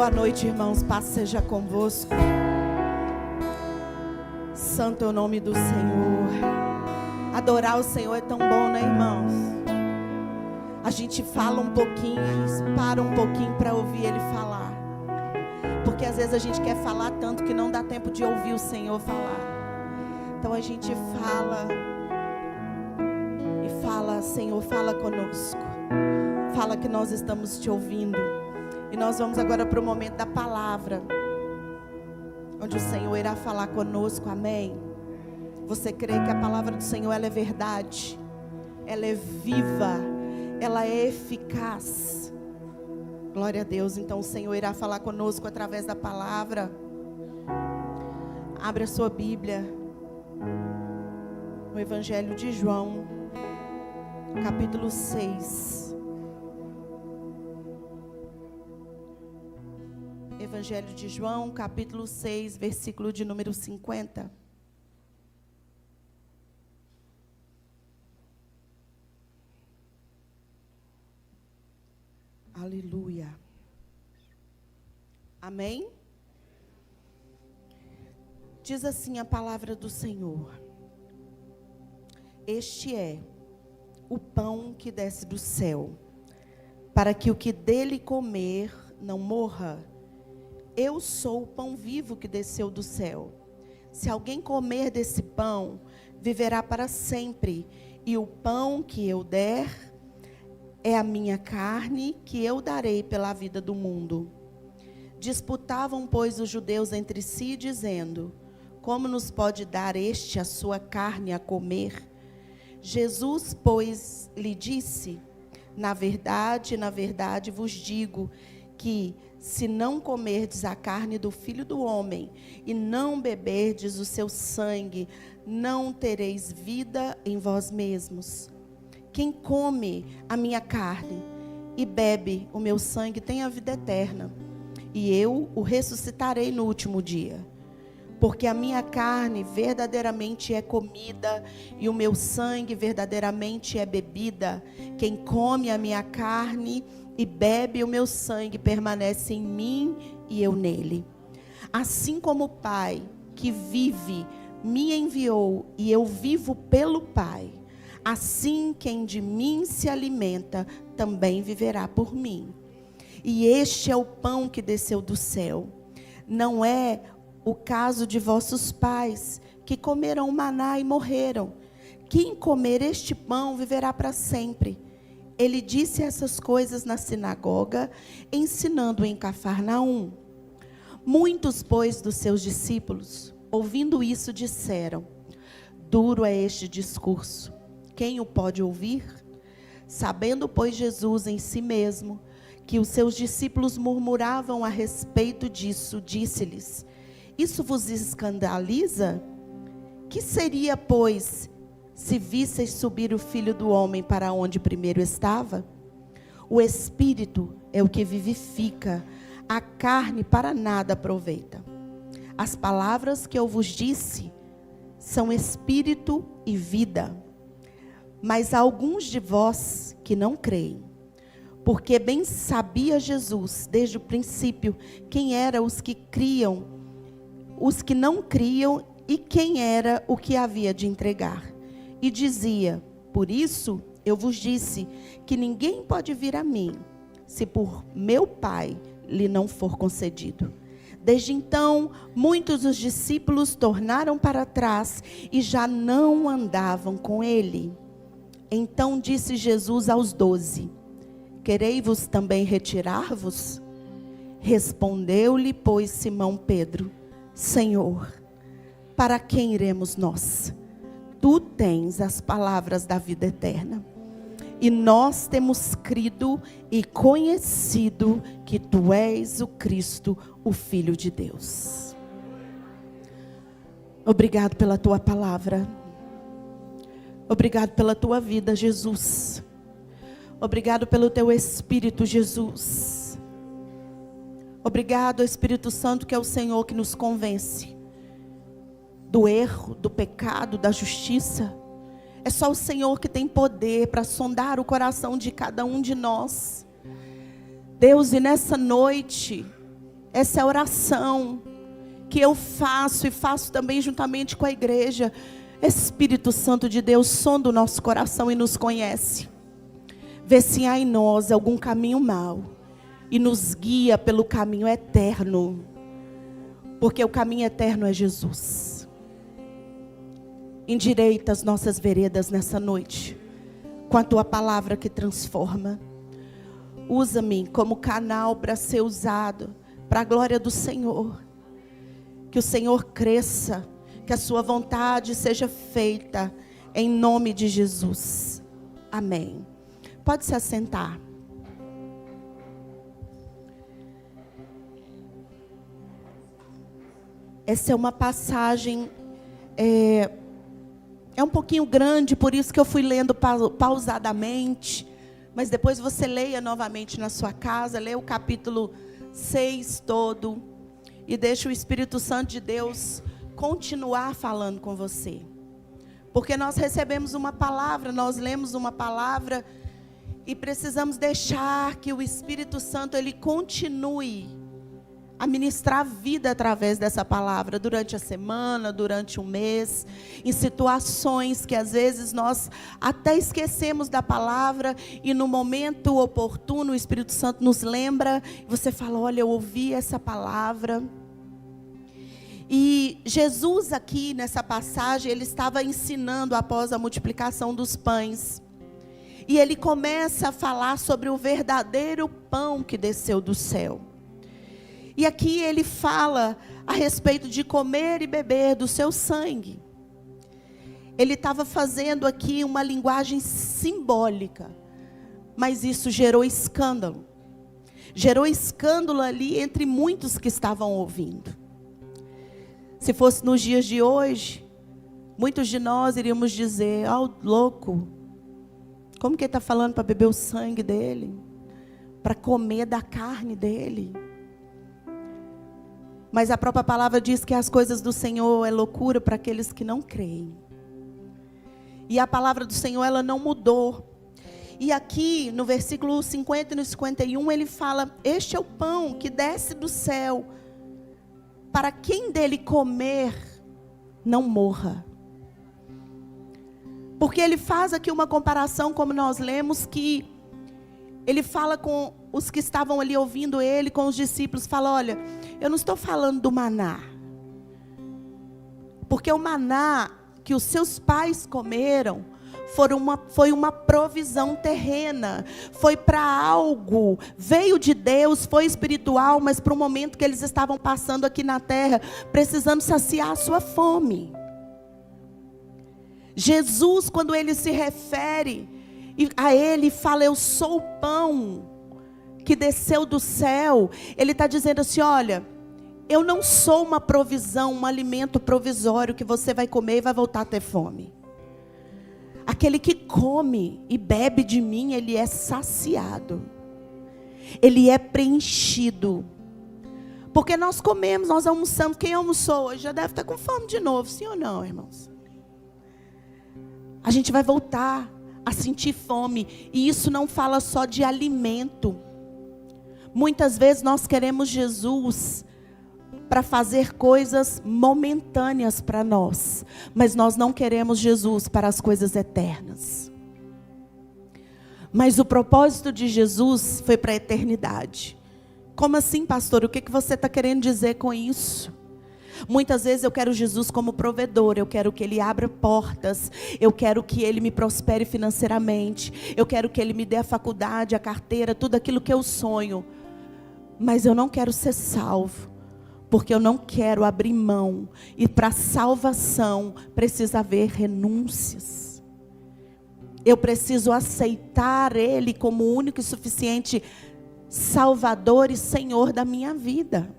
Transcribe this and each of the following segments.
Boa noite, irmãos. Paz seja convosco. Santo é o nome do Senhor. Adorar o Senhor é tão bom, né, irmãos? A gente fala um pouquinho, para um pouquinho para ouvir Ele falar. Porque às vezes a gente quer falar tanto que não dá tempo de ouvir o Senhor falar. Então a gente fala e fala: Senhor, fala conosco. Fala que nós estamos te ouvindo. E nós vamos agora para o momento da palavra, onde o Senhor irá falar conosco, amém? Você crê que a palavra do Senhor, ela é verdade, ela é viva, ela é eficaz? Glória a Deus. Então o Senhor irá falar conosco através da palavra. Abra a sua Bíblia no Evangelho de João, capítulo 6. Evangelho de João, capítulo 6, versículo de número 50. Aleluia. Amém? Diz assim a palavra do Senhor: Este é o pão que desce do céu, para que o que dele comer não morra. Eu sou o pão vivo que desceu do céu. Se alguém comer desse pão, viverá para sempre. E o pão que eu der é a minha carne, que eu darei pela vida do mundo. Disputavam, pois, os judeus entre si, dizendo: Como nos pode dar este a sua carne a comer? Jesus, pois, lhe disse: na verdade vos digo que, se não comerdes a carne do Filho do Homem e não beberdes o seu sangue, não tereis vida em vós mesmos. Quem come a minha carne e bebe o meu sangue tem a vida eterna, e eu o ressuscitarei no último dia. Porque a minha carne verdadeiramente é comida e o meu sangue verdadeiramente é bebida. Quem come a minha carne e bebe o meu sangue permanece em mim e eu nele. Assim como o Pai que vive me enviou e eu vivo pelo Pai, assim quem de mim se alimenta também viverá por mim. E este é o pão que desceu do céu. Não é o caso de vossos pais, que comeram maná e morreram. Quem comer este pão viverá para sempre. Ele disse essas coisas na sinagoga, ensinando em Cafarnaum. Muitos, pois, dos seus discípulos, ouvindo isso, disseram: Duro é este discurso, quem o pode ouvir? Sabendo, pois, Jesus em si mesmo, que os seus discípulos murmuravam a respeito disso, disse-lhes: Isso vos escandaliza? Que seria, pois, se visseis subir o Filho do Homem para onde primeiro estava? O Espírito é o que vivifica, a carne para nada aproveita. As palavras que eu vos disse são Espírito e vida. Mas há alguns de vós que não creem. Porque bem sabia Jesus, desde o princípio, quem eram os que criam, os que não criam e quem era o que havia de entregar. E dizia: Por isso eu vos disse que ninguém pode vir a mim, se por meu Pai lhe não for concedido. Desde então, muitos dos discípulos tornaram para trás e já não andavam com ele. Então disse Jesus aos 12: Querei-vos também retirar-vos? Respondeu-lhe, pois, Simão Pedro: Senhor, para quem iremos nós? Tu tens as palavras da vida eterna. E nós temos crido e conhecido que tu és o Cristo, o Filho de Deus. Obrigado pela tua palavra. Obrigado pela tua vida, Jesus. Obrigado pelo teu Espírito, Jesus. Obrigado, Espírito Santo, que é o Senhor que nos convence do erro, do pecado, da justiça. É só o Senhor que tem poder para sondar o coração de cada um de nós. Deus, e nessa noite, Essa é a oração que eu faço e faço também juntamente com a igreja. Espírito Santo de Deus, sonda o nosso coração e nos conhece. Vê se há em nós algum caminho mau e nos guia pelo caminho eterno. Porque o caminho eterno é Jesus. Endireita as nossas veredas nessa noite, com a tua palavra que transforma. Usa-me como canal para ser usado, para a glória do Senhor. Que o Senhor cresça, que a sua vontade seja feita, em nome de Jesus. Amém. Pode se assentar. Essa é uma passagem, é um pouquinho grande, por isso que eu fui lendo pausadamente. Mas depois você leia novamente na sua casa, leia o capítulo 6 todo. E deixa o Espírito Santo de Deus continuar falando com você. Porque nós recebemos uma palavra, nós lemos uma palavra e precisamos deixar que o Espírito Santo ele continue a ministrar a vida através dessa palavra, durante a semana, durante o mês, em situações que às vezes nós até esquecemos da palavra, e no momento oportuno o Espírito Santo nos lembra, e você fala, olha, eu ouvi essa palavra. E Jesus aqui nessa passagem, ele estava ensinando após a multiplicação dos pães, e ele começa a falar sobre o verdadeiro pão que desceu do céu. E aqui ele fala a respeito de comer e beber do seu sangue. Ele estava fazendo aqui uma linguagem simbólica, mas isso gerou escândalo. Gerou escândalo ali entre muitos que estavam ouvindo. Se fosse nos dias de hoje, muitos de nós iríamos dizer, louco, como que ele está falando para beber o sangue dele? Para comer da carne dele? Mas a própria palavra diz que as coisas do Senhor é loucura para aqueles que não creem. E a palavra do Senhor, ela não mudou. E aqui, no versículo 50 e no 51, ele fala, este é o pão que desce do céu, para quem dele comer, não morra. Porque ele faz aqui uma comparação, como nós lemos, que ele fala com os que estavam ali ouvindo ele, com os discípulos, fala, olha, eu não estou falando do maná. Porque o maná que os seus pais comeram foi uma provisão terrena. Foi para algo, veio de Deus, foi espiritual, mas para o momento que eles estavam passando aqui na terra, precisando saciar a sua fome. Jesus, quando ele se refere a ele, fala, eu sou o pão que desceu do céu. Ele está dizendo assim, olha, eu não sou uma provisão, um alimento provisório que você vai comer e vai voltar a ter fome. Aquele que come e bebe de mim, ele é saciado. Ele é preenchido. Porque nós comemos, nós almoçamos. Quem almoçou hoje já deve estar com fome de novo, sim ou não, irmãos? A gente vai voltar a sentir fome. E isso não fala só de alimento. Muitas vezes nós queremos Jesus para fazer coisas momentâneas para nós, mas nós não queremos Jesus para as coisas eternas. Mas o propósito de Jesus foi para a eternidade. Como assim, pastor? O que você está querendo dizer com isso? Muitas vezes eu quero Jesus como provedor, eu quero que Ele abra portas, eu quero que Ele me prospere financeiramente, eu quero que Ele me dê a faculdade, a carteira, tudo aquilo que eu sonho. Mas eu não quero ser salvo, porque eu não quero abrir mão. E para salvação precisa haver renúncias. Eu preciso aceitar Ele como o único e suficiente Salvador e Senhor da minha vida.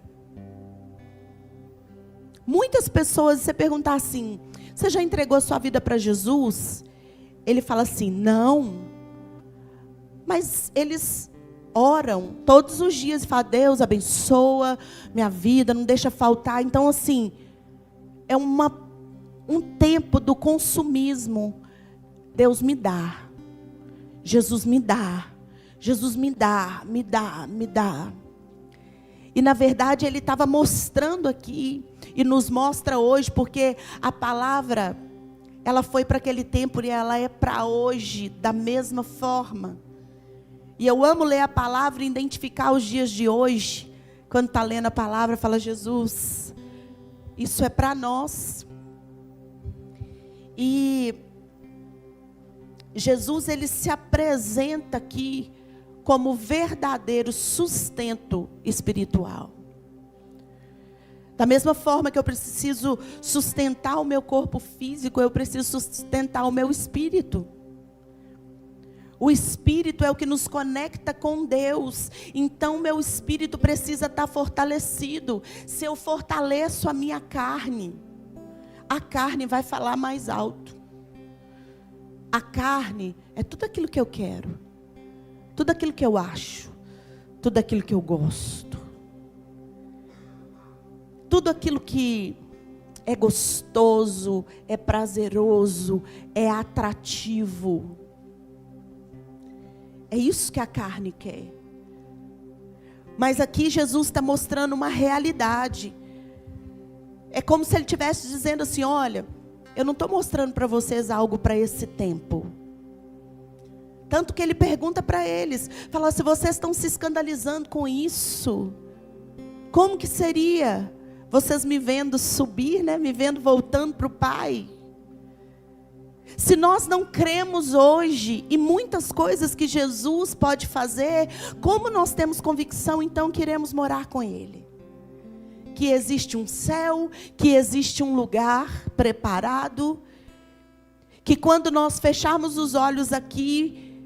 Muitas pessoas, você perguntar assim, você já entregou a sua vida para Jesus? Ele fala assim, não. Mas eles oram todos os dias e falam, Deus abençoa minha vida, não deixa faltar. Então assim, é um tempo do consumismo. Deus me dá, Jesus me dá, Jesus me dá, me dá, me dá. E na verdade Ele estava mostrando aqui, e nos mostra hoje, porque a palavra, ela foi para aquele tempo e ela é para hoje, da mesma forma. E eu amo ler a palavra e identificar os dias de hoje. Quando está lendo a palavra, fala: Jesus, isso é para nós. E Jesus, Ele se apresenta aqui como verdadeiro sustento espiritual. Da mesma forma que eu preciso sustentar o meu corpo físico, eu preciso sustentar o meu espírito. O espírito é o que nos conecta com Deus. Então meu espírito precisa estar fortalecido. Se eu fortaleço a minha carne, a carne vai falar mais alto. A carne é tudo aquilo que eu quero, tudo aquilo que eu acho, tudo aquilo que eu gosto, tudo aquilo que é gostoso, é prazeroso, é atrativo. É isso que a carne quer. Mas aqui Jesus está mostrando uma realidade. É como se Ele estivesse dizendo assim: olha, eu não estou mostrando para vocês algo para esse tempo. Tanto que Ele pergunta para eles, fala: se vocês estão se escandalizando com isso, como que seria vocês me vendo subir, né? Me vendo voltando para o Pai? Se nós não cremos hoje em muitas coisas que Jesus pode fazer, como nós temos convicção então que iremos morar com Ele? Que existe um céu, que existe um lugar preparado, que quando nós fecharmos os olhos aqui,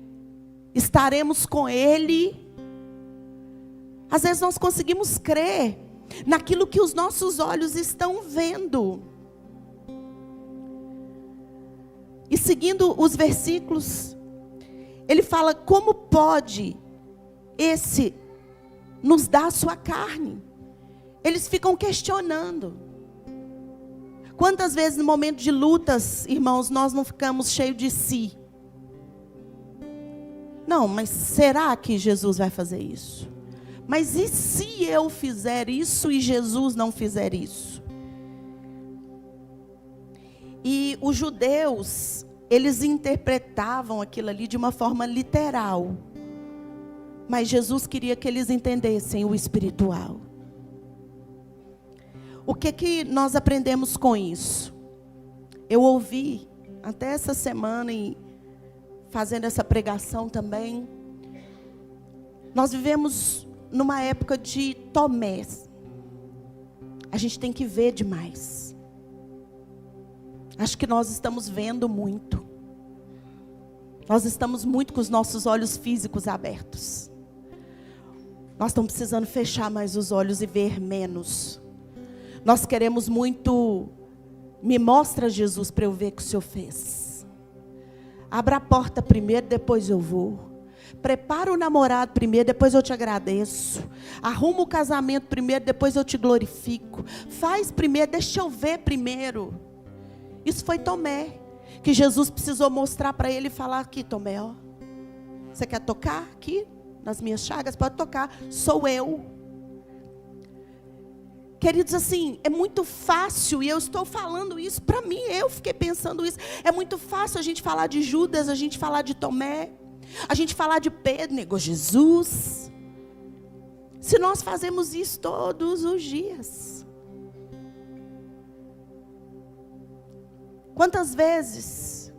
estaremos com Ele. Às vezes nós conseguimos crer naquilo que os nossos olhos estão vendo. E seguindo os versículos, ele fala: como pode esse nos dar a sua carne? Eles ficam questionando. Quantas vezes no momento de lutas, irmãos, nós não ficamos cheios de si? Não, mas será que Jesus vai fazer isso? Mas e se eu fizer isso e Jesus não fizer isso? E os judeus, eles interpretavam aquilo ali de uma forma literal. Mas Jesus queria que eles entendessem o espiritual. O que nós aprendemos com isso? Eu ouvi até essa semana, e fazendo essa pregação também, nós vivemos numa época de Tomé. A gente tem que ver demais. Acho que nós estamos vendo muito. Nós estamos muito com os nossos olhos físicos abertos. Nós estamos precisando fechar mais os olhos e ver menos. Nós queremos muito: me mostra Jesus para eu ver o que o Senhor fez. Abra a porta primeiro, depois eu vou. Prepara o namorado primeiro, depois eu te agradeço. Arruma o casamento primeiro, depois eu te glorifico. Faz primeiro, deixa eu ver primeiro. Isso foi Tomé, que Jesus precisou mostrar para ele e falar: aqui, Tomé, ó, você quer tocar aqui nas minhas chagas? Pode tocar, sou eu. Queridos, assim, é muito fácil, e eu estou falando isso para mim, eu fiquei pensando isso. É muito fácil a gente falar de Judas, a gente falar de Tomé, a gente falar de Pedro, negou Jesus. Se nós fazemos isso todos os dias. Quantas vezes?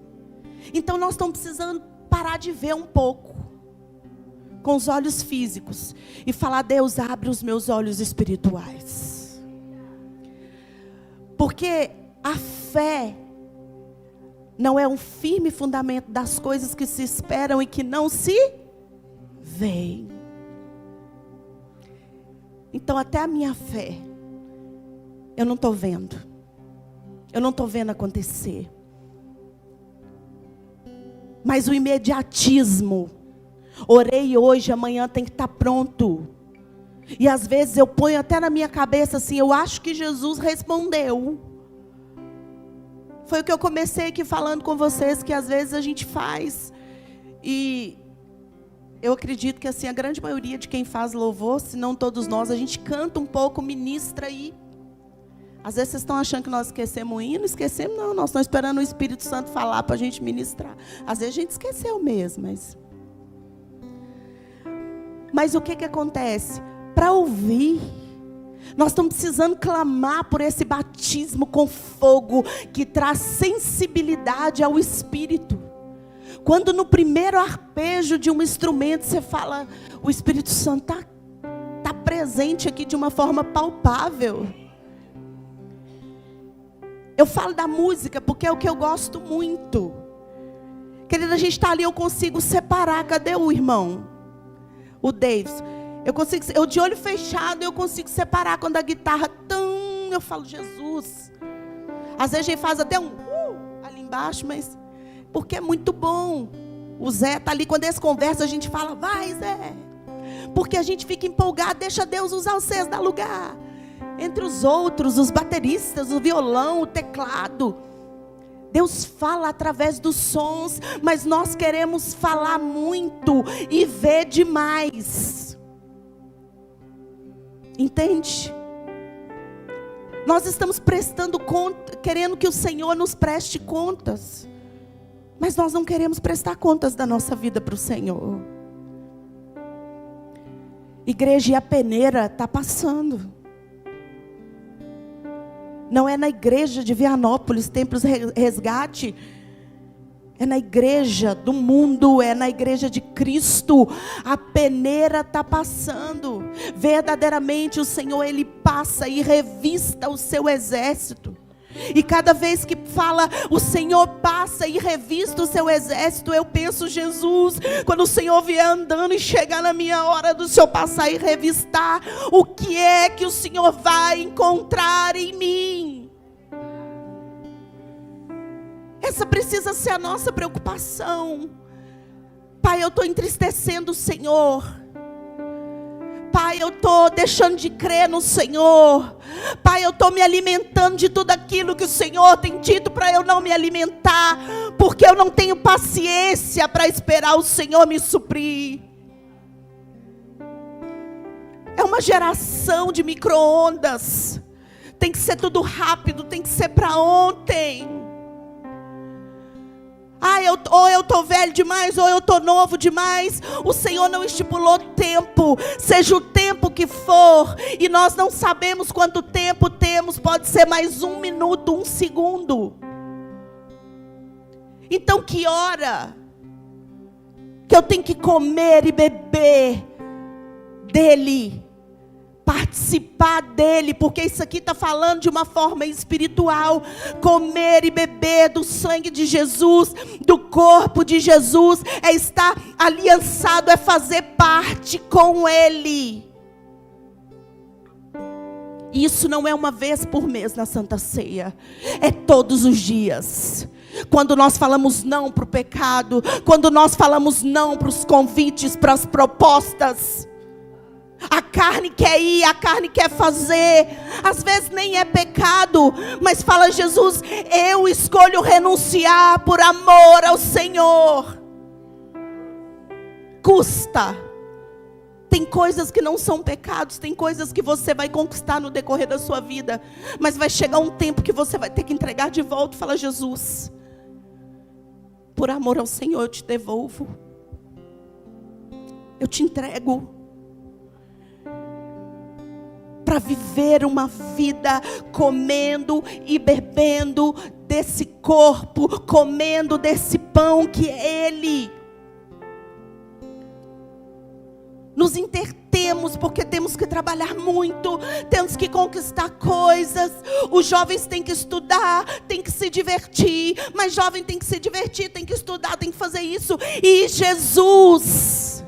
Então nós estamos precisando parar de ver um pouco com os olhos físicos e falar: Deus, abre os meus olhos espirituais. Porque a fé não é um firme fundamento das coisas que se esperam e que não se veem. Então até a minha fé, eu não estou vendo. Eu não estou vendo acontecer. Mas o imediatismo, orei hoje, amanhã tem que estar pronto. E às vezes eu ponho até na minha cabeça assim: eu acho que Jesus respondeu. Foi o que eu comecei aqui falando com vocês, que às vezes a gente faz. E eu acredito que assim, a grande maioria de quem faz louvor, se não todos nós, a gente canta um pouco, ministra aí. Às vezes vocês estão achando que nós esquecemos o hino, não esquecemos não, nós estamos esperando o Espírito Santo falar para a gente ministrar. Às vezes a gente esqueceu mesmo, mas o que acontece? Para ouvir, nós estamos precisando clamar por esse batismo com fogo, que traz sensibilidade ao Espírito. Quando no primeiro arpejo de um instrumento você fala, o Espírito Santo está presente aqui de uma forma palpável. Eu falo da música porque é o que eu gosto muito. Querida, a gente está ali, eu consigo separar. Cadê o irmão? O Davis. Eu de olho fechado, eu consigo separar quando a guitarra eu falo, Jesus. Às vezes a gente faz até ali embaixo, mas porque é muito bom. O Zé está ali, quando eles conversam, a gente fala, vai Zé. Porque a gente fica empolgado, deixa Deus usar vocês, dá lugar. Entre os outros, os bateristas, o violão, o teclado. Deus fala através dos sons, mas nós queremos falar muito e ver demais. Entende? Nós estamos prestando conta, querendo que o Senhor nos preste contas, mas nós não queremos prestar contas da nossa vida para o Senhor. Igreja, e a peneira está passando. Não é na igreja de Vianópolis, Templos Resgate. É na igreja do mundo, é na igreja de Cristo. A peneira está passando. Verdadeiramente o Senhor, Ele passa e revista o seu exército. E cada vez que fala, o Senhor passa e revista o seu exército, eu penso, Jesus, quando o Senhor vier andando e chegar na minha hora do Senhor passar e revistar, o que é que o Senhor vai encontrar em mim? Essa precisa ser a nossa preocupação. Pai, eu estou entristecendo o Senhor. Pai, eu estou deixando de crer no Senhor. Pai, eu estou me alimentando de tudo aquilo que o Senhor tem dito para eu não me alimentar, porque eu não tenho paciência para esperar o Senhor me suprir. É uma geração de micro-ondas. Tem que ser tudo rápido, tem que ser para ontem. Ou eu estou velho demais, ou eu estou novo demais. O Senhor não estipulou tempo. Seja o tempo que for, e nós não sabemos quanto tempo temos. Pode ser mais 1 minuto, 1 segundo. Então que hora que eu tenho que comer e beber dele, participar dele, porque isso aqui está falando de uma forma espiritual. Comer e beber do sangue de Jesus, do corpo de Jesus, é estar aliançado, é fazer parte com ele. Isso não é uma vez por mês na Santa Ceia, é todos os dias. Quando nós falamos não para o pecado, quando nós falamos não para os convites, para as propostas, a carne quer ir, a carne quer fazer. Às vezes nem é pecado, mas fala, Jesus, eu escolho renunciar por amor ao Senhor. Custa. Tem coisas que não são pecados, tem coisas que você vai conquistar no decorrer da sua vida, mas vai chegar um tempo que você vai ter que entregar de volta. Fala, Jesus, por amor ao Senhor eu te devolvo, eu te entrego, para viver uma vida comendo e bebendo desse corpo, comendo desse pão que é Ele. Nos entretemos porque temos que trabalhar muito, temos que conquistar coisas. Os jovens têm que estudar, têm que se divertir, mas jovem tem que se divertir, tem que estudar, tem que fazer isso. E Jesus,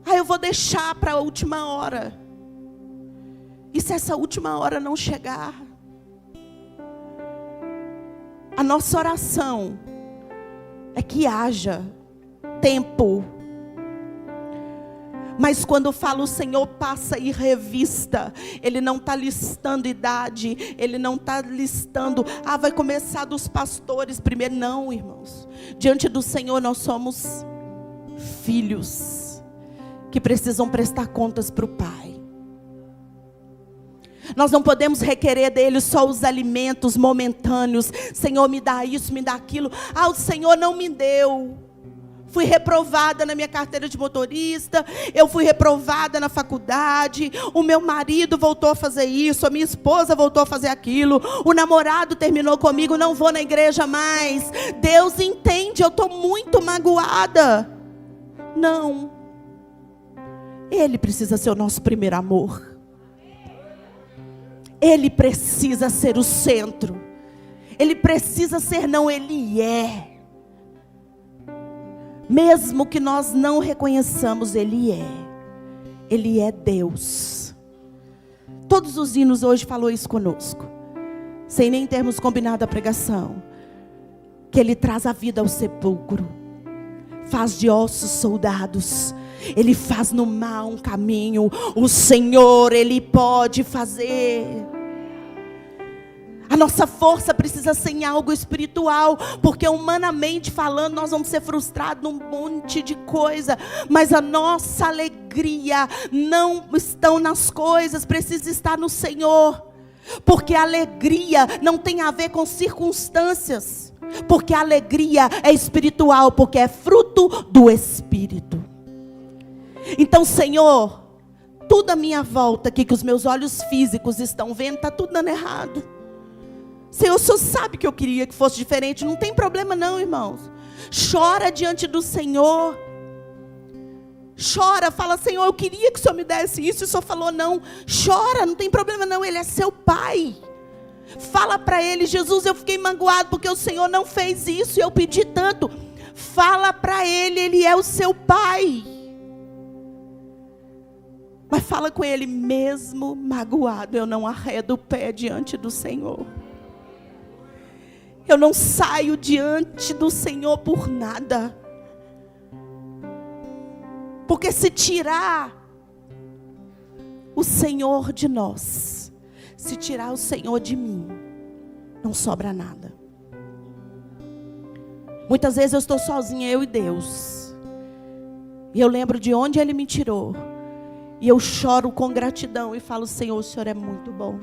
eu vou deixar para a última hora. E se essa última hora não chegar, a nossa oração é que haja tempo. Mas quando fala o Senhor passa e revista, Ele não está listando idade, Ele não está listando, vai começar dos pastores primeiro. Não, irmãos. Diante do Senhor nós somos filhos que precisam prestar contas para o Pai. Nós não podemos requerer dele só os alimentos momentâneos. Senhor, me dá isso, me dá aquilo. O Senhor não me deu. Fui reprovada na minha carteira de motorista. Eu fui reprovada na faculdade. O meu marido voltou a fazer isso. A minha esposa voltou a fazer aquilo. O namorado terminou comigo. Não vou na igreja mais. Deus entende, eu estou muito magoada. Não. Ele precisa ser o nosso primeiro amor. Ele precisa ser o centro. Ele precisa ser, não, Ele é. Mesmo que nós não reconheçamos, Ele é. Ele é Deus. Todos os hinos hoje falou isso conosco, sem nem termos combinado a pregação. Que Ele traz a vida ao sepulcro, faz de ossos soldados. Ele faz no mar um caminho. O Senhor, Ele pode fazer. A nossa força precisa ser em algo espiritual, porque humanamente falando nós vamos ser frustrados num monte de coisa, mas a nossa alegria não está nas coisas, precisa estar no Senhor, porque a alegria não tem a ver com circunstâncias, porque a alegria é espiritual, porque é fruto do Espírito. Então, Senhor, tudo à minha volta aqui que os meus olhos físicos estão vendo, está tudo dando errado. Senhor, o Senhor sabe que eu queria que fosse diferente. Não tem problema não, irmãos. Chora diante do Senhor. Chora, fala, Senhor, eu queria que o Senhor me desse isso. E o Senhor falou não. Chora, não tem problema não. Ele é seu Pai. Fala para Ele, Jesus, eu fiquei magoado porque o Senhor não fez isso. E eu pedi tanto. Fala para Ele, Ele é o seu Pai. Mas fala com Ele, mesmo magoado, eu não arredo o pé diante do Senhor. Eu não saio diante do Senhor por nada. Porque se tirar o Senhor de nós, se tirar o Senhor de mim, não sobra nada. Muitas vezes eu estou sozinha, eu e Deus. E eu lembro de onde Ele me tirou. E eu choro com gratidão e falo, Senhor, o Senhor é muito bom.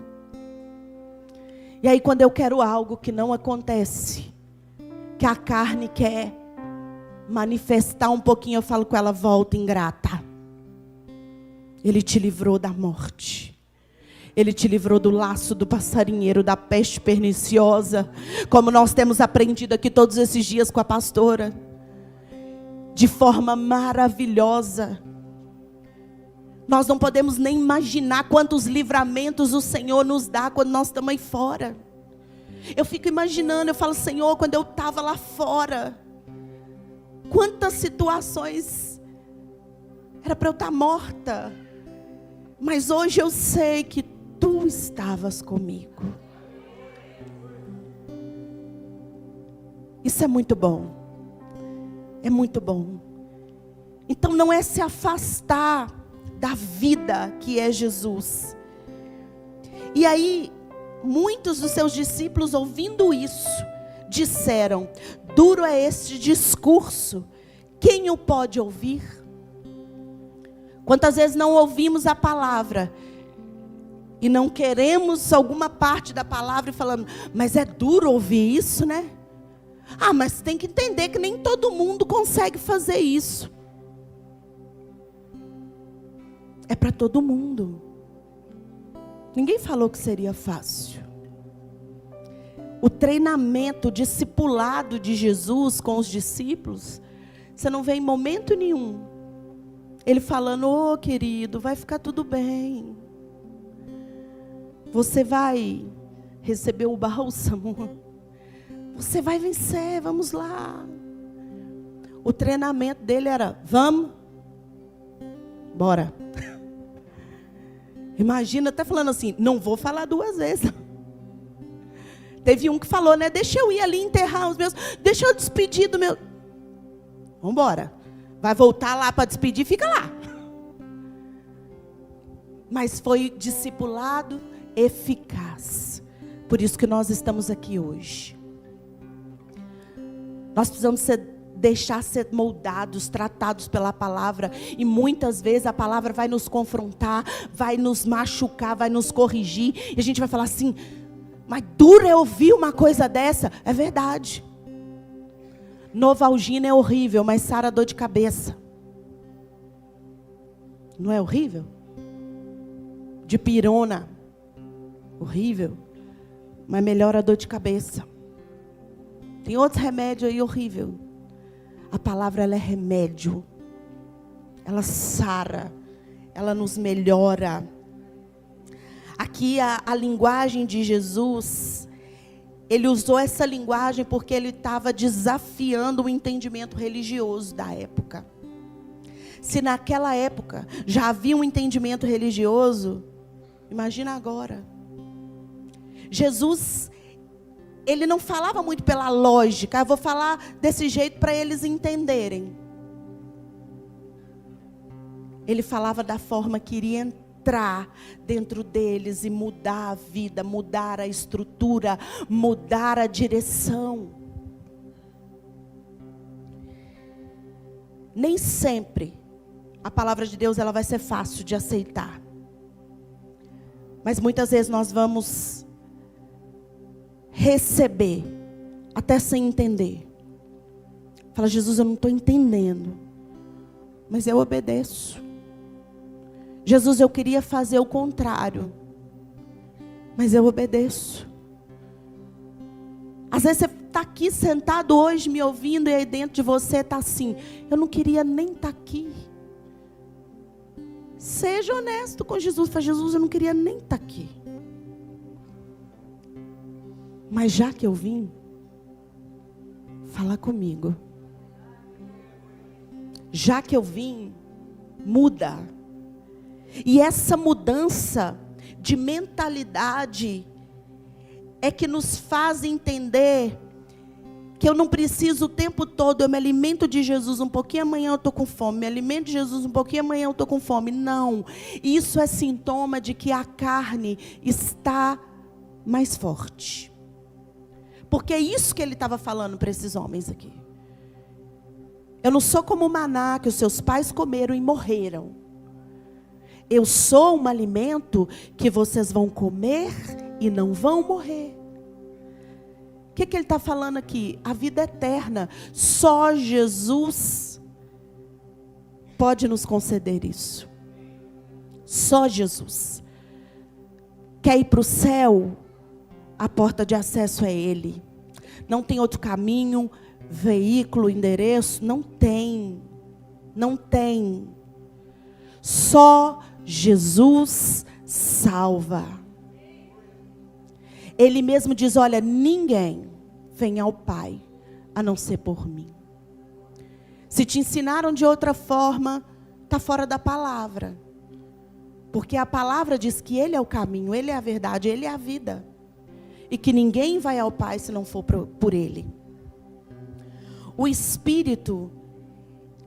E aí quando eu quero algo que não acontece, que a carne quer manifestar um pouquinho, eu falo com ela, volta ingrata. Ele te livrou da morte. Ele te livrou do laço do passarinheiro, da peste perniciosa. Como nós temos aprendido aqui todos esses dias com a pastora. De forma maravilhosa. Nós não podemos nem imaginar quantos livramentos o Senhor nos dá quando nós estamos aí fora. Eu fico imaginando, eu falo, Senhor, quando eu estava lá fora, quantas situações era para eu estar morta. Mas hoje eu sei que Tu estavas comigo. Isso é muito bom. É muito bom. Então não é se afastar da vida que é Jesus. E aí, muitos dos seus discípulos, ouvindo isso, disseram, duro é este discurso, quem o pode ouvir? Quantas vezes não ouvimos a palavra, e não queremos alguma parte da palavra e falando, mas é duro ouvir isso, né? Mas tem que entender que nem todo mundo consegue fazer isso. É para todo mundo. Ninguém falou que seria fácil. O treinamento, o discipulado de Jesus com os discípulos, você não vê em momento nenhum Ele falando, querido, vai ficar tudo bem. Você vai receber o bálsamo. Você vai vencer, vamos lá. O treinamento dele era, vamos, bora. Imagina, até falando assim, não vou falar 2 vezes. Teve um que falou, né? Deixa eu ir ali enterrar os meus, deixa eu despedir do meu. Vamos embora. Vai voltar lá para despedir, fica lá. mas foi discipulado eficaz. Por isso que nós estamos aqui hoje. Nós precisamos deixar ser moldados, tratados pela palavra. E muitas vezes a palavra vai nos confrontar, vai nos machucar, vai nos corrigir. E a gente vai falar assim, mas duro é ouvir uma coisa dessa. É verdade. Novalgina é horrível, mas sara dor de cabeça. Não é horrível? Dipirona, horrível, mas melhora a dor de cabeça. Tem outros remédios aí horrível. A palavra, ela é remédio. Ela sara, ela nos melhora. Aqui a linguagem de Jesus, ele usou essa linguagem porque ele estava desafiando o entendimento religioso da época. Se naquela época já havia um entendimento religioso, imagina agora. Jesus, ele não falava muito pela lógica. Eu vou falar desse jeito para eles entenderem. Ele falava da forma que iria entrar dentro deles e mudar a vida, mudar a estrutura, mudar a direção. Nem sempre a palavra de Deus ela vai ser fácil de aceitar. Mas muitas vezes nós vamos receber, até sem entender. Fala, Jesus, eu não estou entendendo, mas eu obedeço. Jesus, eu queria fazer o contrário, mas eu obedeço. Às vezes você está aqui sentado hoje me ouvindo e aí dentro de você está assim, eu não queria nem estar aqui. Seja honesto com Jesus. Fala, Jesus, eu não queria nem estar aqui. Mas já que eu vim, fala comigo. Já que eu vim, muda. E essa mudança de mentalidade é que nos faz entender que eu não preciso o tempo todo, eu me alimento de Jesus um pouquinho, amanhã eu estou com fome. Me alimento de Jesus um pouquinho, amanhã eu estou com fome. Não, isso é sintoma de que a carne está mais forte. Porque é isso que ele estava falando para esses homens aqui. Eu não sou como o maná que os seus pais comeram e morreram. Eu sou um alimento que vocês vão comer e não vão morrer. O que ele está falando aqui? A vida eterna. Só Jesus pode nos conceder isso. Só Jesus. Quer ir para o céu? A porta de acesso é Ele. Não tem outro caminho, veículo, endereço? Não tem. Não tem. Só Jesus salva. Ele mesmo diz, olha, ninguém vem ao Pai a não ser por mim. Se te ensinaram de outra forma, está fora da palavra. Porque a palavra diz que Ele é o caminho, Ele é a verdade, Ele é a vida. E que ninguém vai ao Pai se não for por Ele. O Espírito,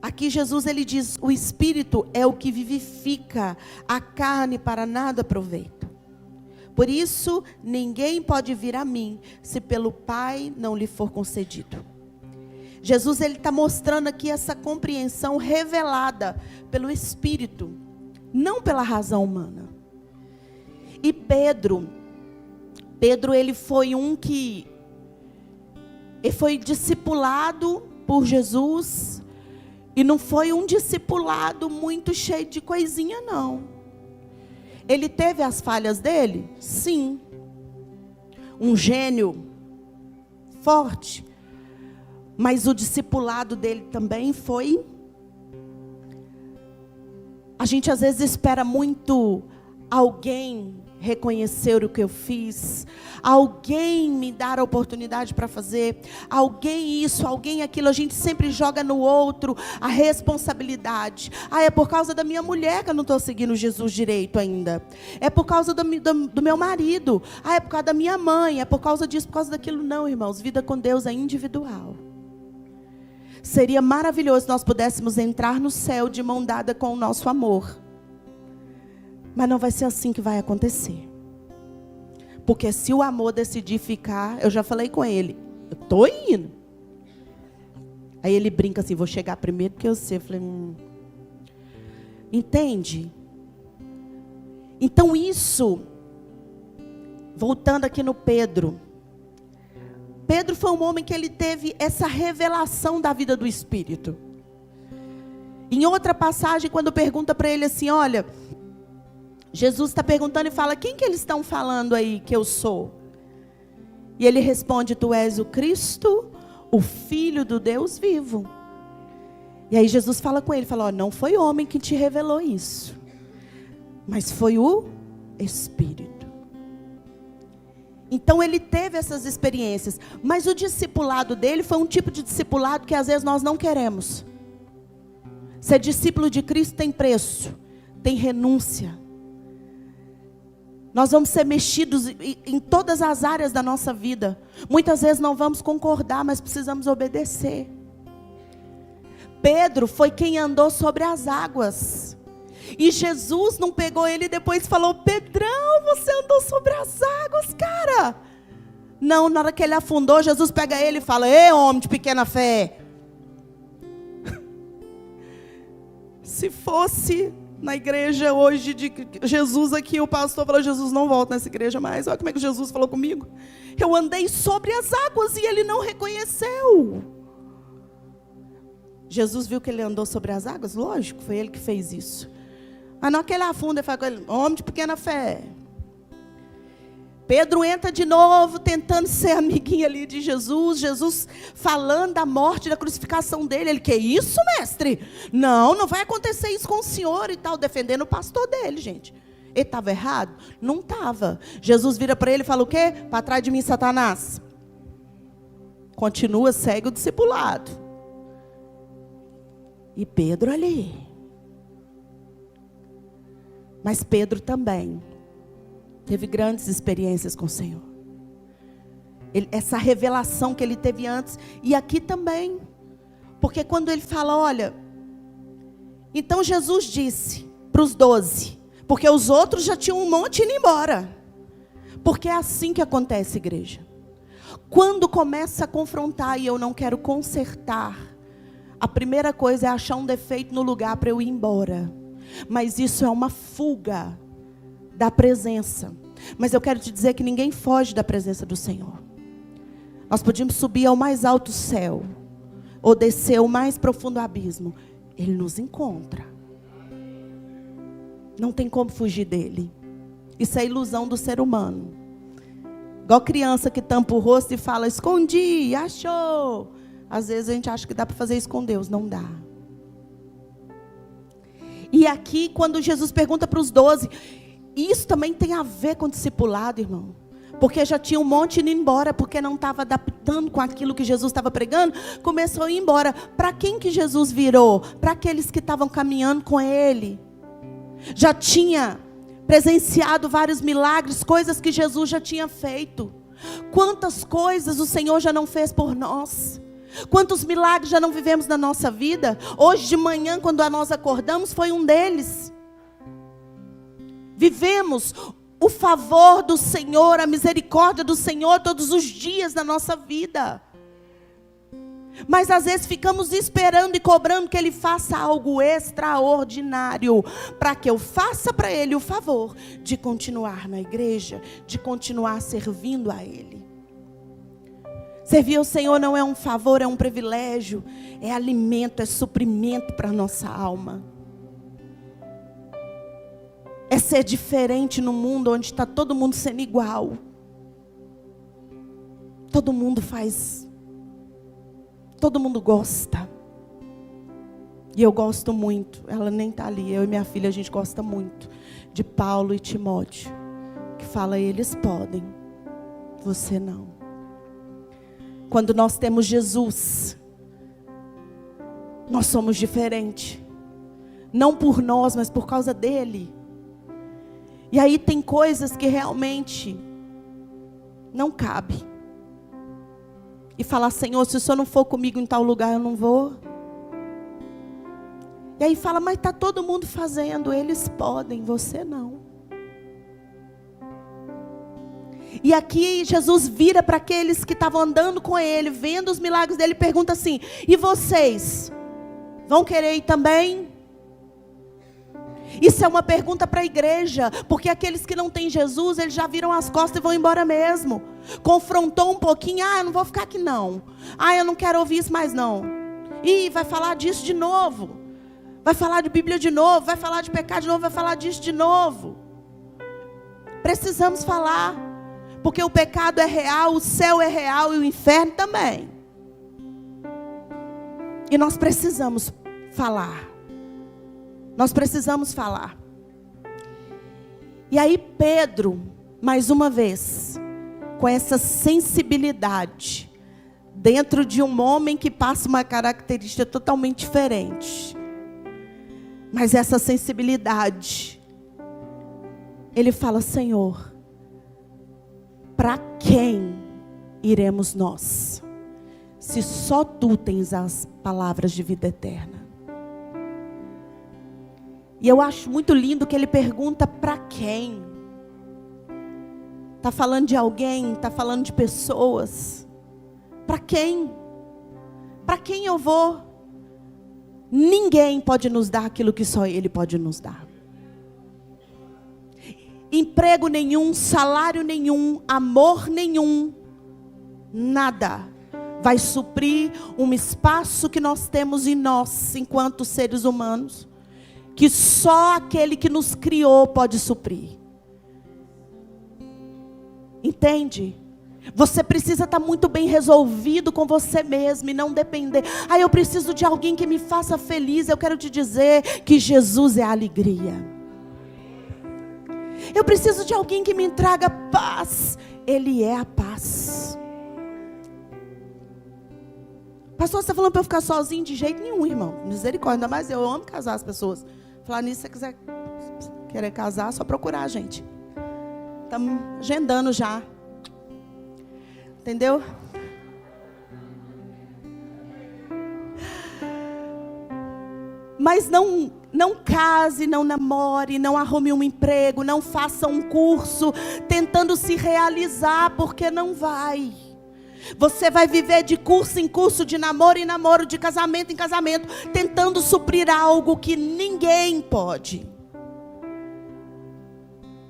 aqui Jesus ele diz, o Espírito é o que vivifica, a carne para nada aproveita. Por isso, ninguém pode vir a mim, se pelo Pai não lhe for concedido. Jesus ele está mostrando aqui essa compreensão revelada pelo Espírito, não pela razão humana. E Pedro ele foi ele foi discipulado por Jesus, e não foi um discipulado muito cheio de coisinha não. Ele teve as falhas dele? Sim. Um gênio forte. Mas o discipulado dele também foi. A gente às vezes espera muito alguém reconhecer o que eu fiz, alguém me dar a oportunidade para fazer, alguém isso, alguém aquilo. A gente sempre joga no outro a responsabilidade. É por causa da minha mulher que eu não estou seguindo Jesus direito ainda, é por causa do meu marido, é por causa da minha mãe, é por causa disso, por causa daquilo. Não, irmãos, vida com Deus é individual. Seria maravilhoso se nós pudéssemos entrar no céu de mão dada com o nosso amor. Mas não vai ser assim que vai acontecer. Porque se o amor decidir ficar, eu já falei com ele, eu estou indo. Aí ele brinca assim, vou chegar primeiro porque eu sei. Eu falei, Entende? Então isso, voltando aqui no Pedro. Pedro foi um homem que ele teve essa revelação da vida do Espírito. Em outra passagem, quando pergunta para ele assim, olha, Jesus está perguntando e fala, quem que eles estão falando aí que eu sou? E ele responde, tu és o Cristo, o Filho do Deus vivo. E aí Jesus fala com ele, fala, ó, não foi homem que te revelou isso, mas foi o Espírito. Então ele teve essas experiências, mas o discipulado dele foi um tipo de discipulado que às vezes nós não queremos. Ser discípulo de Cristo tem preço, tem renúncia. Nós vamos ser mexidos em todas as áreas da nossa vida. Muitas vezes não vamos concordar, mas precisamos obedecer. Pedro foi quem andou sobre as águas. E Jesus não pegou ele e depois falou, Pedrão, você andou sobre as águas, cara. Não, na hora que ele afundou, Jesus pega ele e fala, ei, homem de pequena fé. Se fosse na igreja hoje de Jesus aqui, o pastor falou, Jesus, não volta nessa igreja mais. Olha como é que Jesus falou comigo. Eu andei sobre as águas e ele não reconheceu. Jesus viu que ele andou sobre as águas? Lógico, foi ele que fez isso. Mas não que ele afunda e fala com ele, homem de pequena fé. Pedro entra de novo, tentando ser amiguinho ali de Jesus. Jesus falando da morte, da crucificação dele. Ele, que isso, mestre? Não, não vai acontecer isso com o senhor e tal. Defendendo o pastor dele, gente. Ele estava errado? Não estava. Jesus vira para ele e fala o quê? Para trás de mim, Satanás. Continua, segue o discipulado. E Pedro ali. Mas Pedro também teve grandes experiências com o Senhor. Essa revelação que ele teve antes. E aqui também. Porque quando ele fala, olha. Então Jesus disse para os 12. Porque os outros já tinham um monte indo embora. Porque é assim que acontece, igreja. Quando começa a confrontar e eu não quero consertar. A primeira coisa é achar um defeito no lugar para eu ir embora. Mas isso é uma fuga da presença. Mas eu quero te dizer que ninguém foge da presença do Senhor. Nós podíamos subir ao mais alto céu, ou descer ao mais profundo abismo. Ele nos encontra. Não tem como fugir dele. Isso é ilusão do ser humano. Igual criança que tampa o rosto e fala, escondi, achou. Às vezes a gente acha que dá para fazer isso com Deus. Não dá. E aqui, quando Jesus pergunta para os 12, isso também tem a ver com discipulado, irmão. Porque já tinha um monte indo embora, porque não estava adaptando com aquilo que Jesus estava pregando, começou a ir embora. Para quem que Jesus virou? Para aqueles que estavam caminhando com Ele. Já tinha presenciado vários milagres, coisas que Jesus já tinha feito. Quantas coisas o Senhor já não fez por nós? Quantos milagres já não vivemos na nossa vida? Hoje de manhã, quando nós acordamos, foi um deles. Vivemos o favor do Senhor, a misericórdia do Senhor todos os dias na nossa vida. Mas às vezes ficamos esperando e cobrando que Ele faça algo extraordinário, para que eu faça para Ele o favor de continuar na igreja, de continuar servindo a Ele. Servir ao Senhor não é um favor, é um privilégio, é alimento, é suprimento para a nossa alma. É ser diferente no mundo onde está todo mundo sendo igual. Todo mundo faz, todo mundo gosta. E eu gosto muito, ela nem está ali, eu e minha filha a gente gosta muito de Paulo e Timóteo, que fala, eles podem, você não. Quando nós temos Jesus, nós somos diferentes. Não por nós, mas por causa dele. E aí tem coisas que realmente não cabe. E falar, Senhor, se o Senhor não for comigo em tal lugar, eu não vou. E aí fala, mas está todo mundo fazendo, eles podem, você não. E aqui Jesus vira para aqueles que estavam andando com ele, vendo os milagres dele, e pergunta assim: e vocês? Vão querer ir também? Isso é uma pergunta para a igreja, porque aqueles que não têm Jesus, eles já viram as costas e vão embora mesmo. Confrontou um pouquinho: eu não vou ficar aqui não. Eu não quero ouvir isso mais não. Ih, vai falar disso de novo. Vai falar de Bíblia de novo, vai falar de pecado de novo, vai falar disso de novo. Precisamos falar, porque o pecado é real, o céu é real e o inferno também. E nós precisamos falar. Nós precisamos falar. E aí Pedro, mais uma vez, com essa sensibilidade, dentro de um homem que passa uma característica totalmente diferente, mas essa sensibilidade, ele fala: Senhor, para quem iremos nós, se só tu tens as palavras de vida eterna? E eu acho muito lindo que ele pergunta: para quem? Está falando de alguém? Está falando de pessoas? Para quem? Para quem eu vou? Ninguém pode nos dar aquilo que só Ele pode nos dar. Emprego nenhum, salário nenhum, amor nenhum, nada vai suprir um espaço que nós temos em nós, enquanto seres humanos, que só aquele que nos criou pode suprir. Entende? Você precisa estar muito bem resolvido com você mesmo e não depender: eu preciso de alguém que me faça feliz. Eu quero te dizer que Jesus é a alegria. Eu preciso de alguém que me traga paz. Ele é a paz. Pastor, você está falando para eu ficar sozinho? De jeito nenhum, irmão. Misericórdia, ainda mais eu amo casar as pessoas. Falar nisso, se você querer casar, é só procurar a gente. Estamos agendando já. Entendeu? Mas não case, não namore, não arrume um emprego, não faça um curso tentando se realizar, porque não vai. Você vai viver de curso em curso, de namoro em namoro, de casamento em casamento, tentando suprir algo que ninguém pode.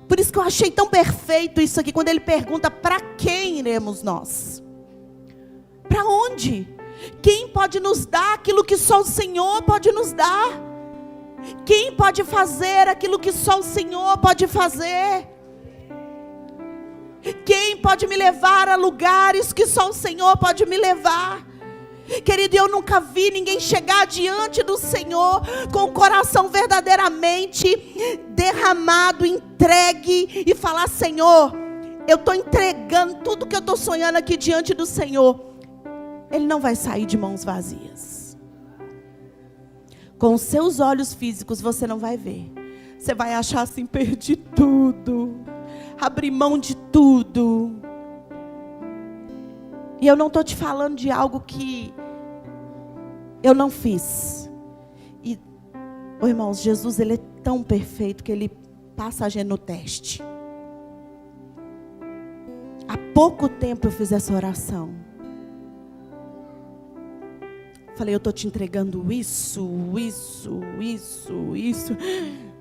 Por isso que eu achei tão perfeito isso aqui, quando ele pergunta: para quem iremos nós? Para onde? Quem pode nos dar aquilo que só o Senhor pode nos dar? Quem pode fazer aquilo que só o Senhor pode fazer? Quem pode me levar a lugares que só o Senhor pode me levar? Querido, eu nunca vi ninguém chegar diante do Senhor com o coração verdadeiramente derramado, entregue, e falar: Senhor, eu estou entregando tudo que eu estou sonhando aqui diante do Senhor. Ele não vai sair de mãos vazias. Com os seus olhos físicos você não vai ver. Você vai achar assim: perdi tudo, abri mão de tudo. E eu não estou te falando de algo que eu não fiz. E, irmãos, Jesus, Ele é tão perfeito que Ele passa a gente no teste. Há pouco tempo eu fiz essa oração. Falei: eu estou te entregando isso.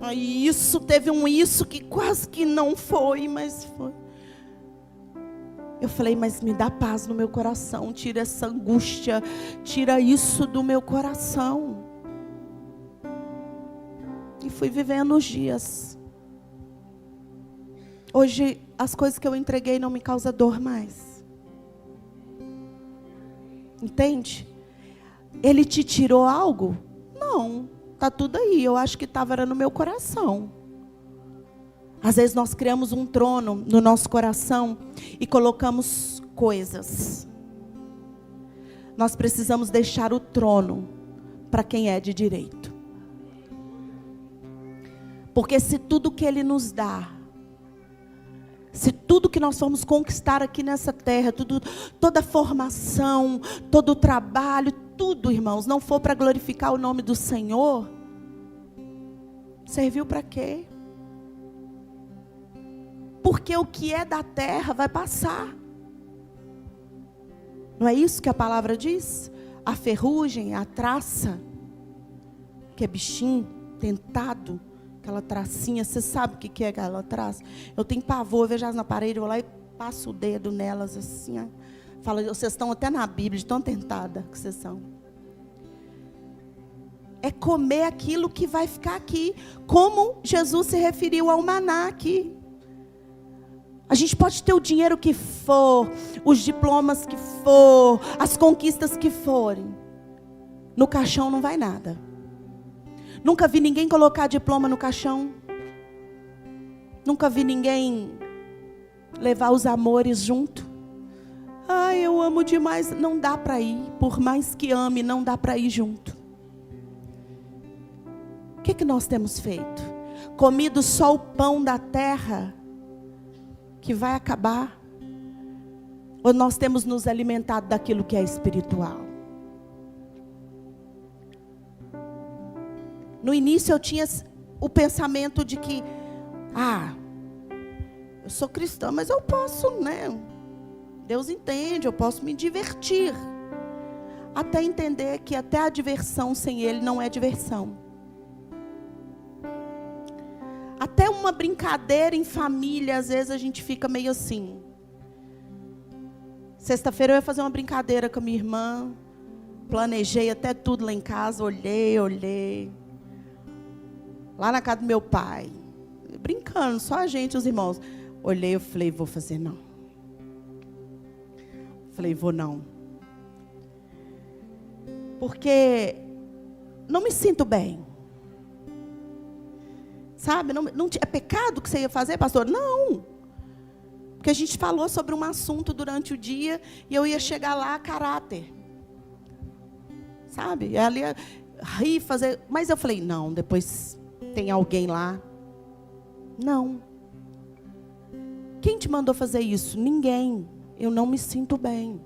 Aí isso, teve um isso que quase que não foi, mas foi. Eu falei: mas me dá paz no meu coração, tira essa angústia, tira isso do meu coração. E fui vivendo os dias. Hoje as coisas que eu entreguei não me causam dor mais. Entende? Ele te tirou algo? Não, está tudo aí. Eu acho que estava no meu coração. Às vezes nós criamos um trono no nosso coração e colocamos coisas. Nós precisamos deixar o trono para quem é de direito. Porque se tudo que Ele nos dá, se tudo que nós formos conquistar aqui nessa terra, toda a formação, todo o trabalho, tudo, irmãos, não for para glorificar o nome do porque o que é da terra vai passar. Não é isso que a palavra diz? A ferrugem, a traça, que é bichinho, tentado, aquela tracinha, você sabe o que é aquela traça? Eu tenho pavor, eu vejo elas na parede, eu vou lá e passo o dedo nelas assim, ó. Falo, vocês estão até na Bíblia, de tão tentada que vocês são. É comer aquilo que vai ficar aqui, como Jesus se referiu ao maná aqui. A gente pode ter o dinheiro que for, os diplomas que for, as conquistas que forem. No caixão não vai nada. Nunca vi ninguém colocar diploma no caixão. Nunca vi ninguém levar os amores junto. Ai, eu amo demais. Não dá para ir. Por mais que ame, não dá para ir junto. O que nós temos feito? Comido só o pão da terra, que vai acabar? Ou nós temos nos alimentado daquilo que é espiritual? No início eu tinha o pensamento de que, eu sou cristã, mas eu posso, né? Deus entende, eu posso me divertir. Até entender que até a diversão sem Ele não é diversão. Até uma brincadeira em família, às vezes a gente fica meio assim. Sexta-feira eu ia fazer uma brincadeira com a minha irmã. Planejei até tudo lá em casa, olhei. Lá na casa do meu pai. Brincando, só a gente, os irmãos. Olhei, eu falei, vou fazer não. Falei, vou não. Porque não me sinto bem. Sabe, não, é pecado que você ia fazer, pastor? Não. Porque a gente falou sobre um assunto durante o dia e eu ia chegar lá a caráter. Sabe? Ela ia rir, fazer. Mas eu falei, não, depois tem alguém lá. Não. Quem te mandou fazer isso? Ninguém. Eu não me sinto bem.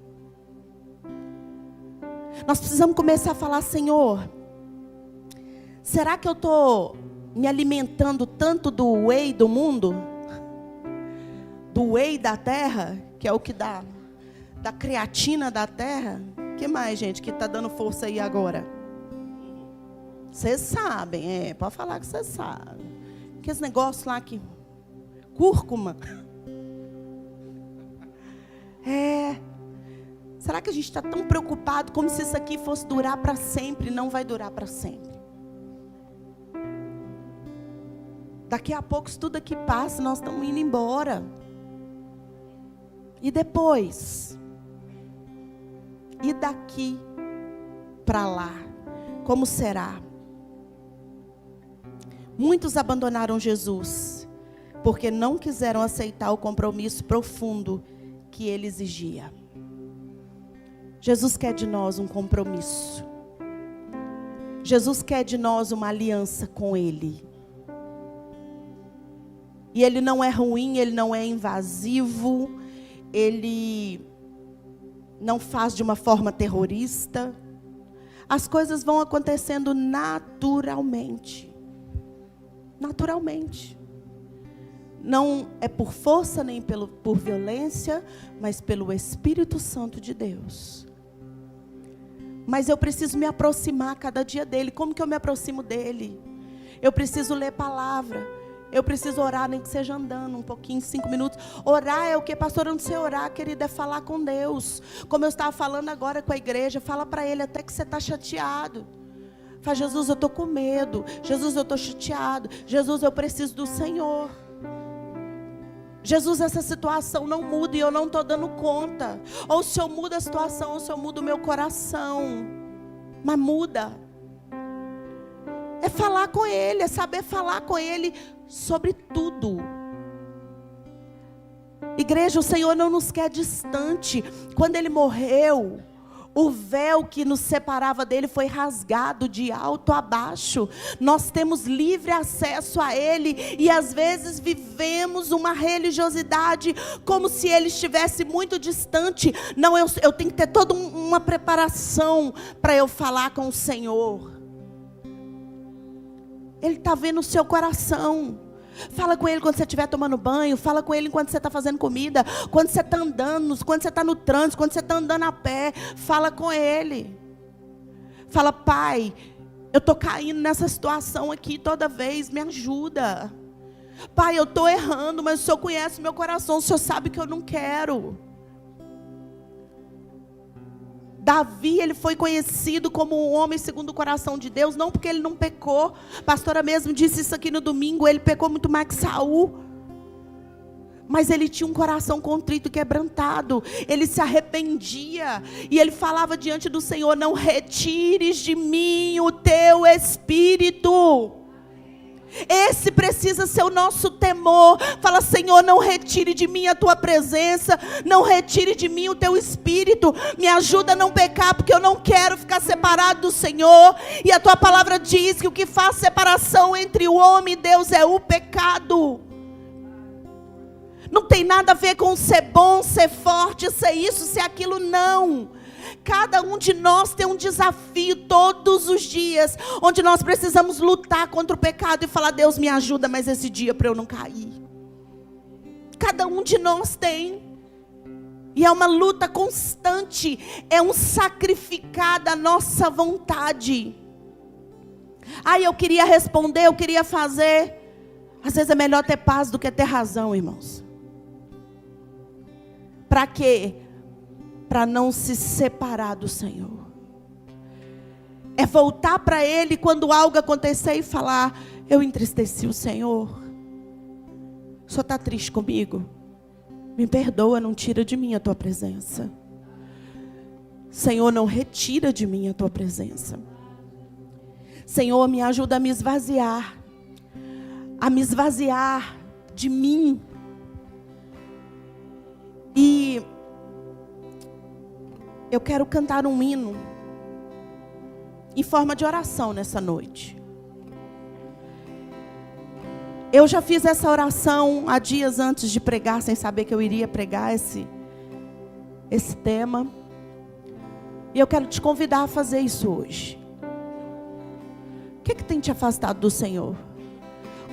Nós precisamos começar a falar, Senhor, será que eu estou me alimentando tanto do whey do mundo? Do whey da terra, que é o que dá, da creatina da terra? O que mais, gente, que está dando força aí agora? Vocês sabem, pode falar que vocês sabem. Que esse negócio lá que... Cúrcuma. Será que a gente está tão preocupado como se isso aqui fosse durar para sempre? Não vai durar para sempre. Daqui a pouco, tudo aqui passa, nós estamos indo embora. E depois? E daqui para lá? Como será? Muitos abandonaram Jesus, porque não quiseram aceitar o compromisso profundo que Ele exigia. Jesus quer de nós um compromisso. Jesus quer de nós uma aliança com Ele. E Ele não é ruim, Ele não é invasivo, Ele não faz de uma forma terrorista. As coisas vão acontecendo naturalmente. Naturalmente. Não é por força nem por violência, mas pelo Espírito Santo de Deus. Mas eu preciso me aproximar cada dia dEle. Como que eu me aproximo dEle? Eu preciso ler palavra. Eu preciso orar, nem que seja andando um pouquinho, 5 minutos. Orar é o que, pastor? Eu não sei orar, querida, é falar com Deus. Como eu estava falando agora com a igreja, fala para Ele até que você está chateado. Fala, Jesus, eu estou com medo. Jesus, eu estou chateado. Jesus, eu preciso do Senhor. Jesus, essa situação não muda e eu não estou dando conta. Ou o Senhor muda a situação, ou o Senhor muda o meu coração. Mas muda. É falar com Ele, é saber falar com Ele sobre tudo. Igreja, o Senhor não nos quer distante. Quando Ele morreu, o véu que nos separava dele foi rasgado de alto a baixo. Nós temos livre acesso a Ele. E às vezes vivemos uma religiosidade como se Ele estivesse muito distante. Não, eu tenho que ter toda uma preparação para eu falar com o Senhor. Ele está vendo o seu coração. Fala com Ele quando você estiver tomando banho. Fala com Ele enquanto você está fazendo comida. Quando você está andando, quando você está no trânsito, quando você está andando a pé. Fala com Ele. Fala: Pai, eu estou caindo nessa situação aqui toda vez. Me ajuda. Pai, eu estou errando, mas o Senhor conhece meu coração. O Senhor sabe que eu não quero. Davi, ele foi conhecido como um homem segundo o coração de Deus, não porque ele não pecou. A pastora mesmo disse isso aqui no domingo, ele pecou muito mais que Saul. Mas ele tinha um coração contrito e quebrantado. Ele se arrependia. E ele falava diante do Senhor: não retires de mim o teu espírito. Esse precisa ser o nosso temor. Fala: Senhor, não retire de mim a tua presença, não retire de mim o teu espírito. Me ajuda a não pecar, porque eu não quero ficar separado do Senhor. E a tua palavra diz que o que faz separação entre o homem e Deus é o pecado. Não tem nada a ver com ser bom, ser forte, ser isso, ser aquilo, não. Cada um de nós tem um desafio todos os dias, onde nós precisamos lutar contra o pecado e falar: Deus, me ajuda mais esse dia para eu não cair. Cada um de nós tem. E é uma luta constante, é um sacrificar da nossa vontade. Eu queria responder, eu queria fazer. Às vezes é melhor ter paz do que ter razão, irmãos. Para quê? Para não se separar do Senhor. É voltar para Ele quando algo acontecer e falar: eu entristeci o Senhor. O Senhor está triste comigo? Me perdoa, não tira de mim a tua presença. Senhor, não retira de mim a tua presença. Senhor, me ajuda a me esvaziar. A me esvaziar de mim. E eu quero cantar um hino em forma de oração nessa noite. Eu já fiz essa oração há dias antes de pregar, sem saber que eu iria pregar esse tema. E eu quero te convidar a fazer isso hoje. O que tem te afastado do Senhor?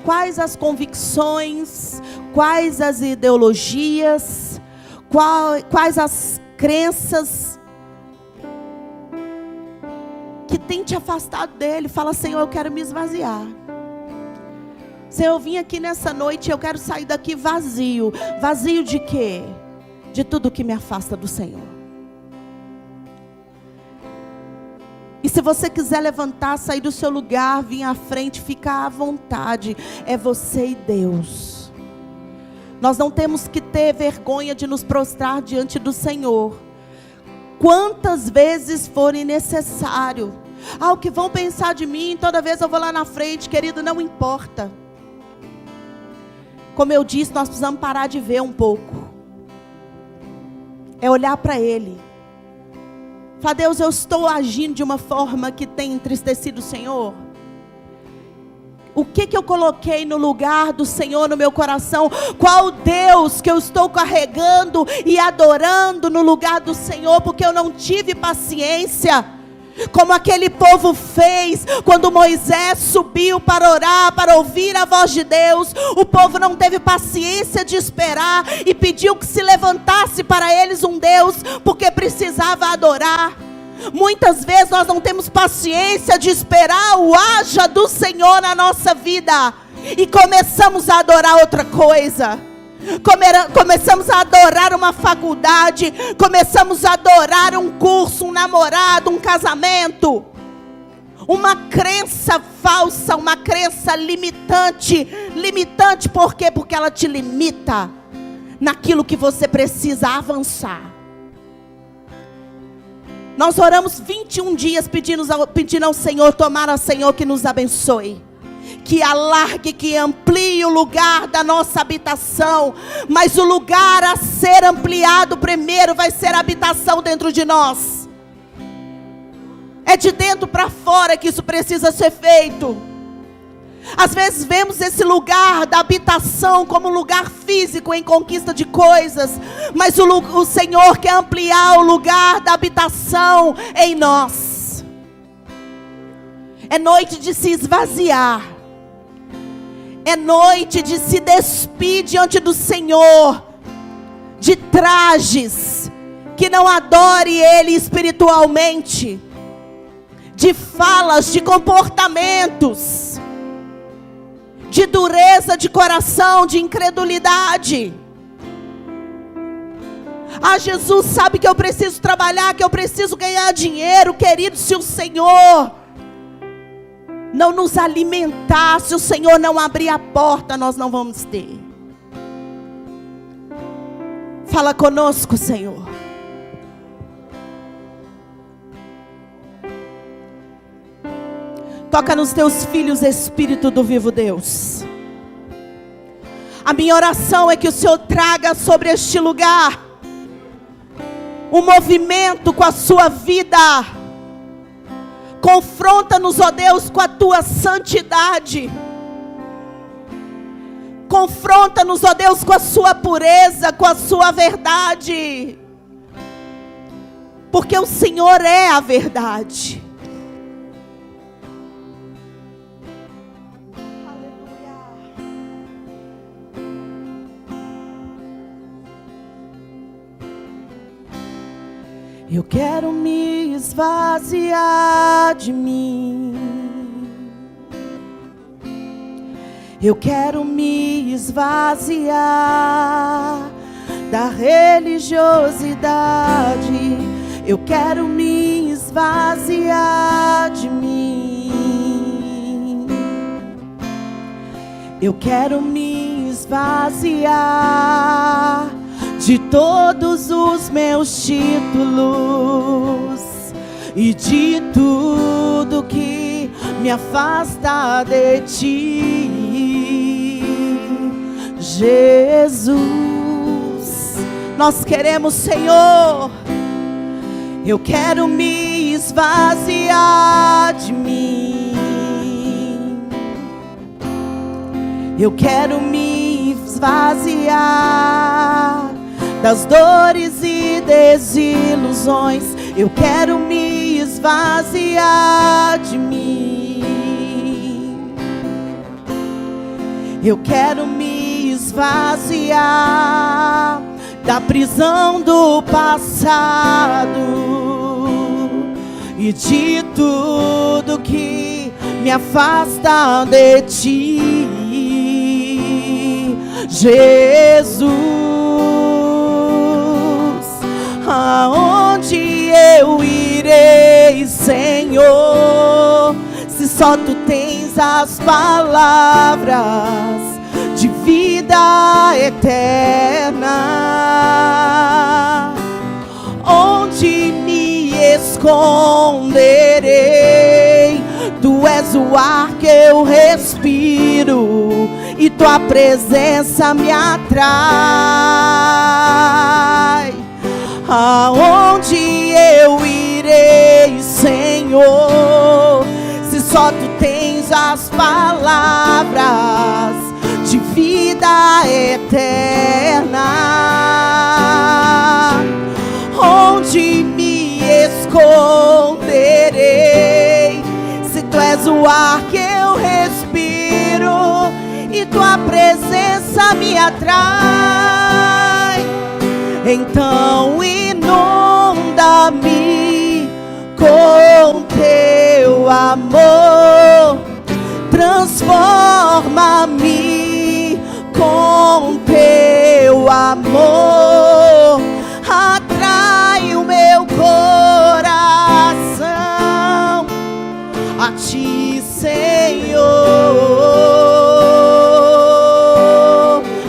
Quais as convicções, quais as ideologias, quais as crenças que tem te afastado dele? Fala: Senhor, eu quero me esvaziar. Senhor, eu vim aqui nessa noite e eu quero sair daqui vazio. Vazio de quê? De tudo que me afasta do Senhor. E se você quiser levantar, sair do seu lugar, vir à frente, ficar à vontade. É você e Deus. Nós não temos que ter vergonha de nos prostrar diante do Senhor. Quantas vezes forem necessário. O que vão pensar de mim? Toda vez eu vou lá na frente, querido, não importa. Como eu disse, nós precisamos parar de ver um pouco. É olhar para Ele. Fala: Deus, eu estou agindo de uma forma que tem entristecido o Senhor. O que eu coloquei no lugar do Senhor no meu coração? Qual Deus que eu estou carregando e adorando no lugar do Senhor? Porque eu não tive paciência, como aquele povo fez quando Moisés subiu para orar, para ouvir a voz de Deus. O povo não teve paciência de esperar e pediu que se levantasse para eles um Deus, porque precisava adorar. Muitas vezes nós não temos paciência de esperar o haja do Senhor na nossa vida e começamos a adorar outra coisa. Começamos a adorar uma faculdade, começamos a adorar um curso, um namorado, um casamento. Uma crença falsa, uma crença limitante. Limitante por quê? Porque ela te limita naquilo que você precisa avançar. Nós oramos 21 dias pedindo ao Senhor, tomara, Senhor, que nos abençoe, que alargue, que amplie o lugar da nossa habitação. Mas o lugar a ser ampliado primeiro vai ser a habitação dentro de nós. É de dentro para fora que isso precisa ser feito. Às vezes vemos esse lugar da habitação como um lugar físico em conquista de coisas, mas o Senhor quer ampliar o lugar da habitação em nós. É noite de se esvaziar. É noite de se despir diante do Senhor de trajes que não adore Ele espiritualmente, de falas, de comportamentos, de dureza de coração, de incredulidade. Jesus sabe que eu preciso trabalhar, que eu preciso ganhar dinheiro. Querido, se o Senhor não nos alimentar, se o Senhor não abrir a porta, nós não vamos ter. Fala conosco, Senhor. Toca nos teus filhos, Espírito do vivo Deus. A minha oração é que o Senhor traga sobre este lugar um movimento com a sua vida. Confronta-nos, ó Deus, com a tua santidade. Confronta-nos, ó Deus, com a sua pureza, com a sua verdade. Porque o Senhor é a verdade. Eu quero me esvaziar de mim. Eu quero me esvaziar da religiosidade. Eu quero me esvaziar de mim. Eu quero me esvaziar de todos os meus títulos e de tudo que me afasta de ti, Jesus. Nós queremos, Senhor. Eu quero me esvaziar de mim. Eu quero me esvaziar das dores e desilusões. Eu quero me esvaziar de mim. Eu quero me esvaziar da prisão do passado e de tudo que me afasta de ti, Jesus. Aonde eu irei, Senhor, se só tu tens as palavras de vida eterna? Onde me esconderei? Tu és o ar que eu respiro e tua presença me atrai. Aonde eu irei, Senhor, se só tu tens as palavras de vida eterna? Onde me esconderei, se tu és o ar que eu respiro e tua presença me atrai? Então inunda-me com teu amor, transforma-me com teu amor, atrai o meu coração a ti, Senhor.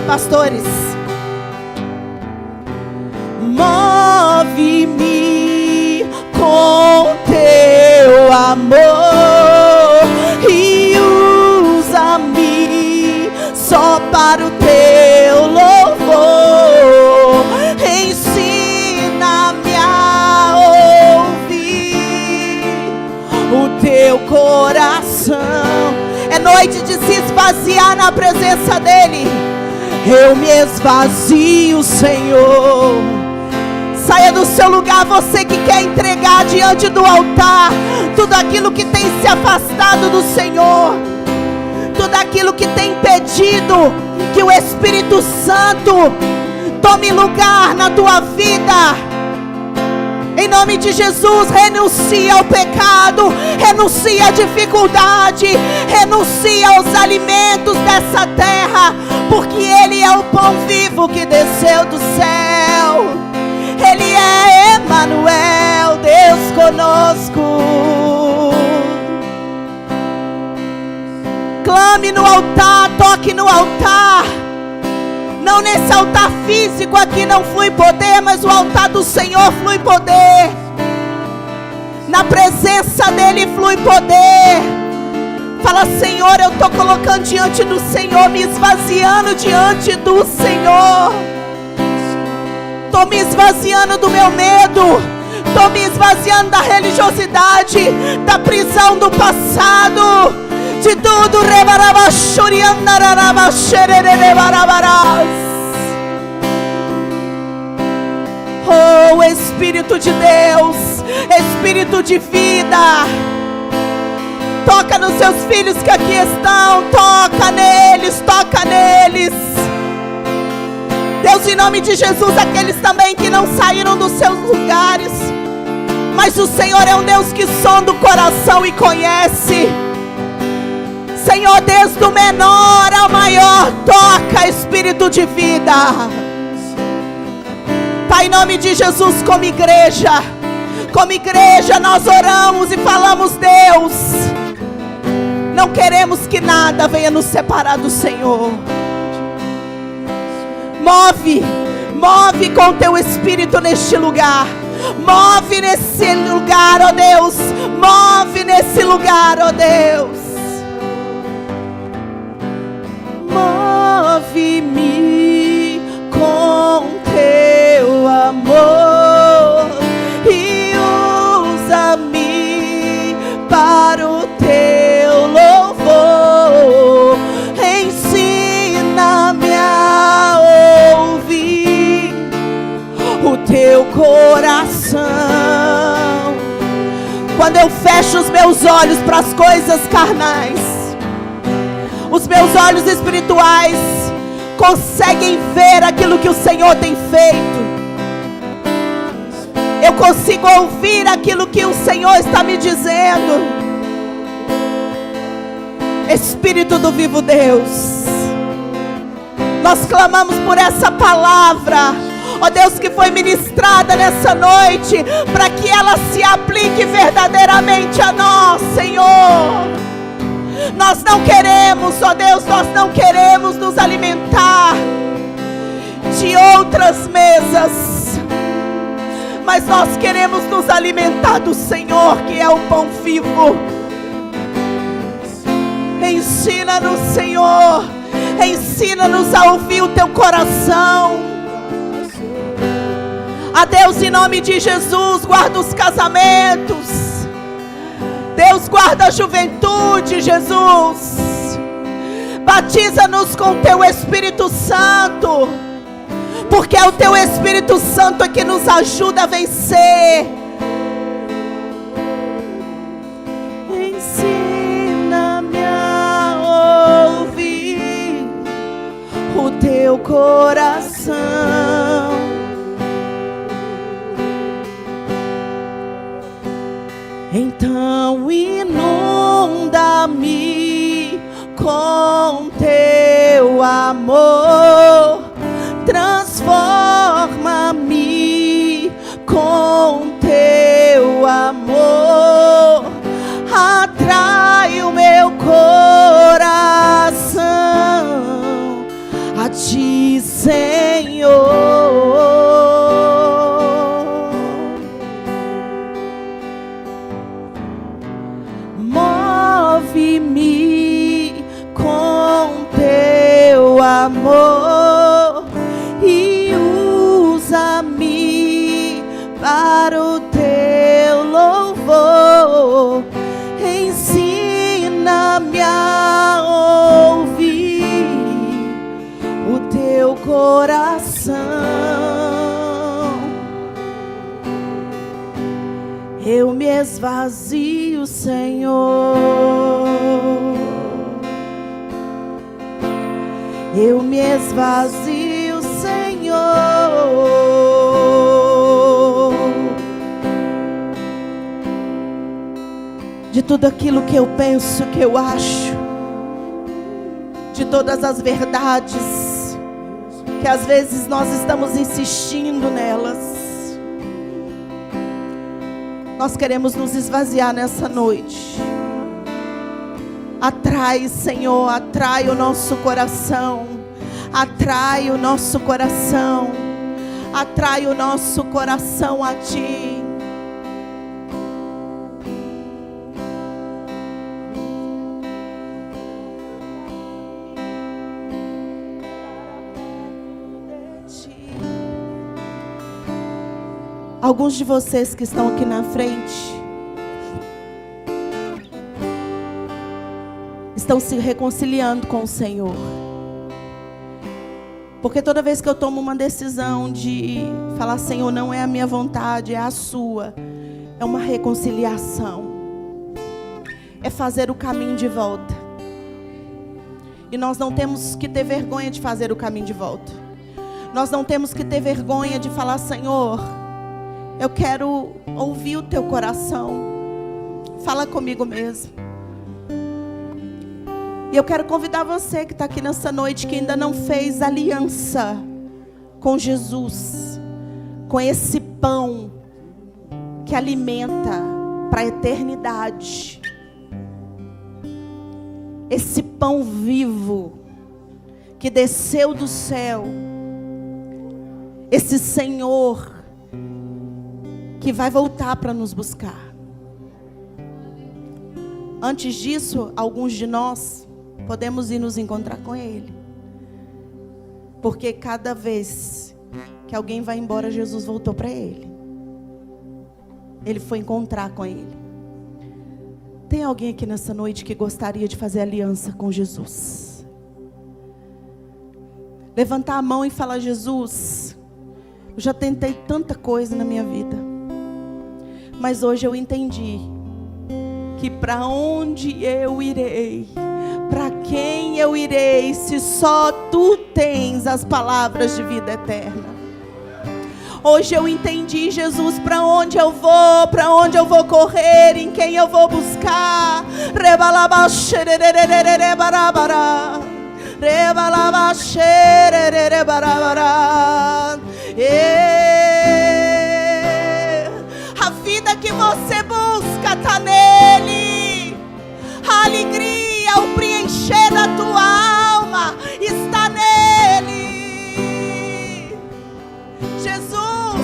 Pastores, move-me com teu amor e usa-me só para o teu louvor. Ensina-me a ouvir o teu coração. É noite de se esvaziar na presença dele. Eu me esvazio, Senhor. Saia do seu lugar, você que quer entregar diante do altar tudo aquilo que tem se afastado do Senhor, tudo aquilo que tem impedido Espírito Santo, tome lugar na tua vida. Em nome de Jesus, renuncia ao pecado, renuncia à dificuldade, renuncia aos alimentos dessa terra, porque Ele é o pão vivo que desceu do céu. Ele é Emanuel, Deus conosco. Clame no altar, toque no altar. Não nesse altar físico aqui não flui poder, mas o altar do Senhor flui poder. Na presença dEle flui poder. Fala: Senhor, eu estou colocando diante do Senhor, me esvaziando diante do Senhor. Estou me esvaziando do meu medo, estou me esvaziando da religiosidade, da prisão do passado, de tudo. Oh, Espírito de Deus, Espírito de vida, toca nos seus filhos que aqui estão, toca neles, toca neles. Deus, em nome de Jesus, aqueles também que não saíram dos seus lugares, mas o Senhor é um Deus que sonda o coração e conhece. Senhor, desde o menor ao maior, toca, Espírito de vida. Pai, em nome de Jesus, como igreja nós oramos e falamos: Deus, não queremos que nada venha nos separar do Senhor. Move com teu Espírito neste lugar. Move nesse lugar, ó Deus. Move nesse lugar, ó Deus. Move-me com teu amor e usa-me para o teu louvor. Ensina-me a ouvir o teu coração. Quando eu fecho os meus olhos para as coisas carnais, os meus olhos espirituais conseguem ver aquilo que o Senhor tem feito. Eu consigo ouvir aquilo que o Senhor está me dizendo. Espírito do vivo Deus, nós clamamos por essa palavra, ó Deus, que foi ministrada nessa noite, para que ela se aplique verdadeiramente a nós, Senhor. Nós não queremos, ó Deus, nós não queremos nos alimentar de outras mesas, mas nós queremos nos alimentar do Senhor, que é o pão vivo. Ensina-nos, Senhor, ensina-nos a ouvir o teu coração. A Deus, em nome de Jesus, guarda os casamentos. Deus, guarda a juventude, Jesus. Batiza-nos com teu Espírito Santo, porque é o teu Espírito Santo que nos ajuda a vencer. Ensina-me a ouvir o teu coração. Então inunda-me com teu amor, transforma-me com teu amor, atrai o meu coração a ti, Senhor. Move-me com teu amor e usa-me para o teu louvor. Ensina-me a ouvir o teu coração. Eu me esvazio, Senhor. eu me esvazio, Senhor, de tudo aquilo que eu penso, que eu acho, de todas as verdades que às vezes nós estamos insistindo nelas. Nós queremos nos esvaziar nessa noite. Atrai, Senhor, atrai o nosso coração. Atrai o nosso coração. Atrai o nosso coração a Ti. Alguns de vocês que estão aqui na frente estão se reconciliando com o Senhor. Porque toda vez que eu tomo uma decisão de falar, Senhor, não é a minha vontade, é a sua, é uma reconciliação. É fazer o caminho de volta. E nós não temos que ter vergonha de fazer o caminho de volta. Nós não temos que ter vergonha de falar, Senhor, eu quero ouvir o teu coração. Fala comigo mesmo. E eu quero convidar você que está aqui nessa noite, que ainda não fez aliança com Jesus, com esse pão que alimenta para a eternidade. Esse pão vivo que desceu do céu. Esse Senhor que vai voltar para nos buscar. Antes disso, alguns de nós podemos ir nos encontrar com Ele. Porque cada vez que alguém vai embora, Jesus voltou para Ele. Ele foi encontrar com Ele. Tem alguém aqui nessa noite que gostaria de fazer aliança com Jesus? Levantar a mão e falar, Jesus, eu já tentei tanta coisa na minha vida. Mas hoje eu entendi que para onde eu irei, para quem eu irei, se só Tu tens as palavras de vida eterna. Hoje eu entendi, Jesus, para onde eu vou correr, em quem eu vou buscar. A vida que você busca está nele. A alegria, o preencher da tua alma está nele. Jesus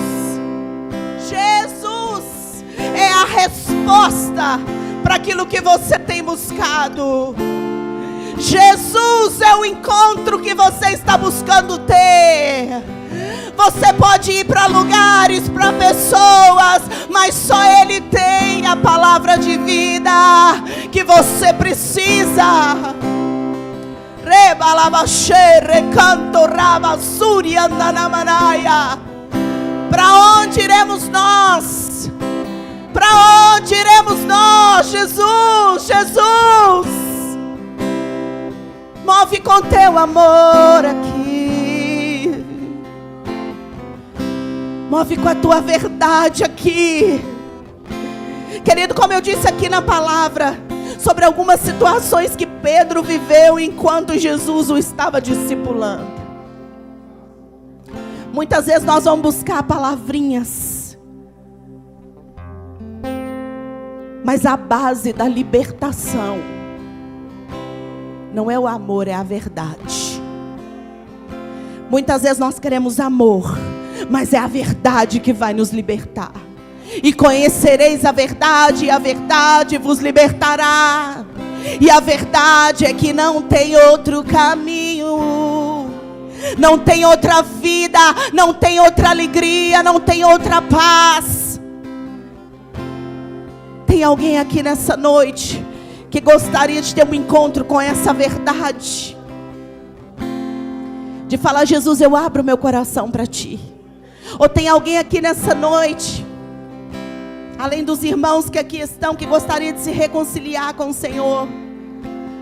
é a resposta para aquilo que você tem buscado. Jesus é o encontro que você está buscando ter. Você pode ir para lugares, para pessoas, mas só Ele tem a palavra de vida que você precisa. Para onde iremos nós? Para onde iremos nós? Jesus, Jesus, move com teu amor aqui. Move com a tua verdade aqui. Querido, como eu disse aqui na palavra, sobre algumas situações que Pedro viveu enquanto Jesus o estava discipulando. Muitas vezes nós vamos buscar palavrinhas, mas a base da libertação não é o amor, é a verdade. Muitas vezes nós queremos amor, mas é a verdade que vai nos libertar. E conhecereis a verdade, e a verdade vos libertará. E a verdade é que não tem outro caminho, não tem outra vida, não tem outra alegria, não tem outra paz. Tem alguém aqui nessa noite que gostaria de ter um encontro com essa verdade? De falar, Jesus, eu abro meu coração para Ti. Ou tem alguém aqui nessa noite, além dos irmãos que aqui estão, que gostaria de se reconciliar com o Senhor?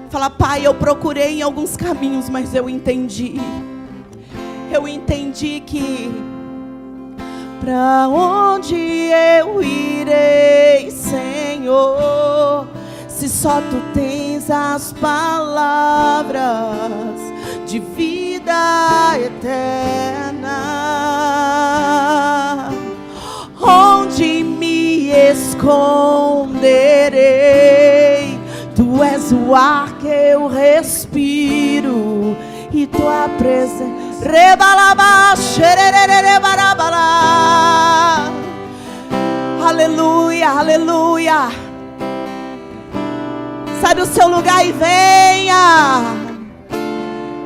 Fala: Pai, eu procurei em alguns caminhos, mas eu entendi que pra onde eu irei, Senhor, se só Tu tens as palavras de vida eterna. Onde me esconderei? Tu és o ar que eu respiro e Tua presença. Aleluia, aleluia. Sai do seu lugar e venha.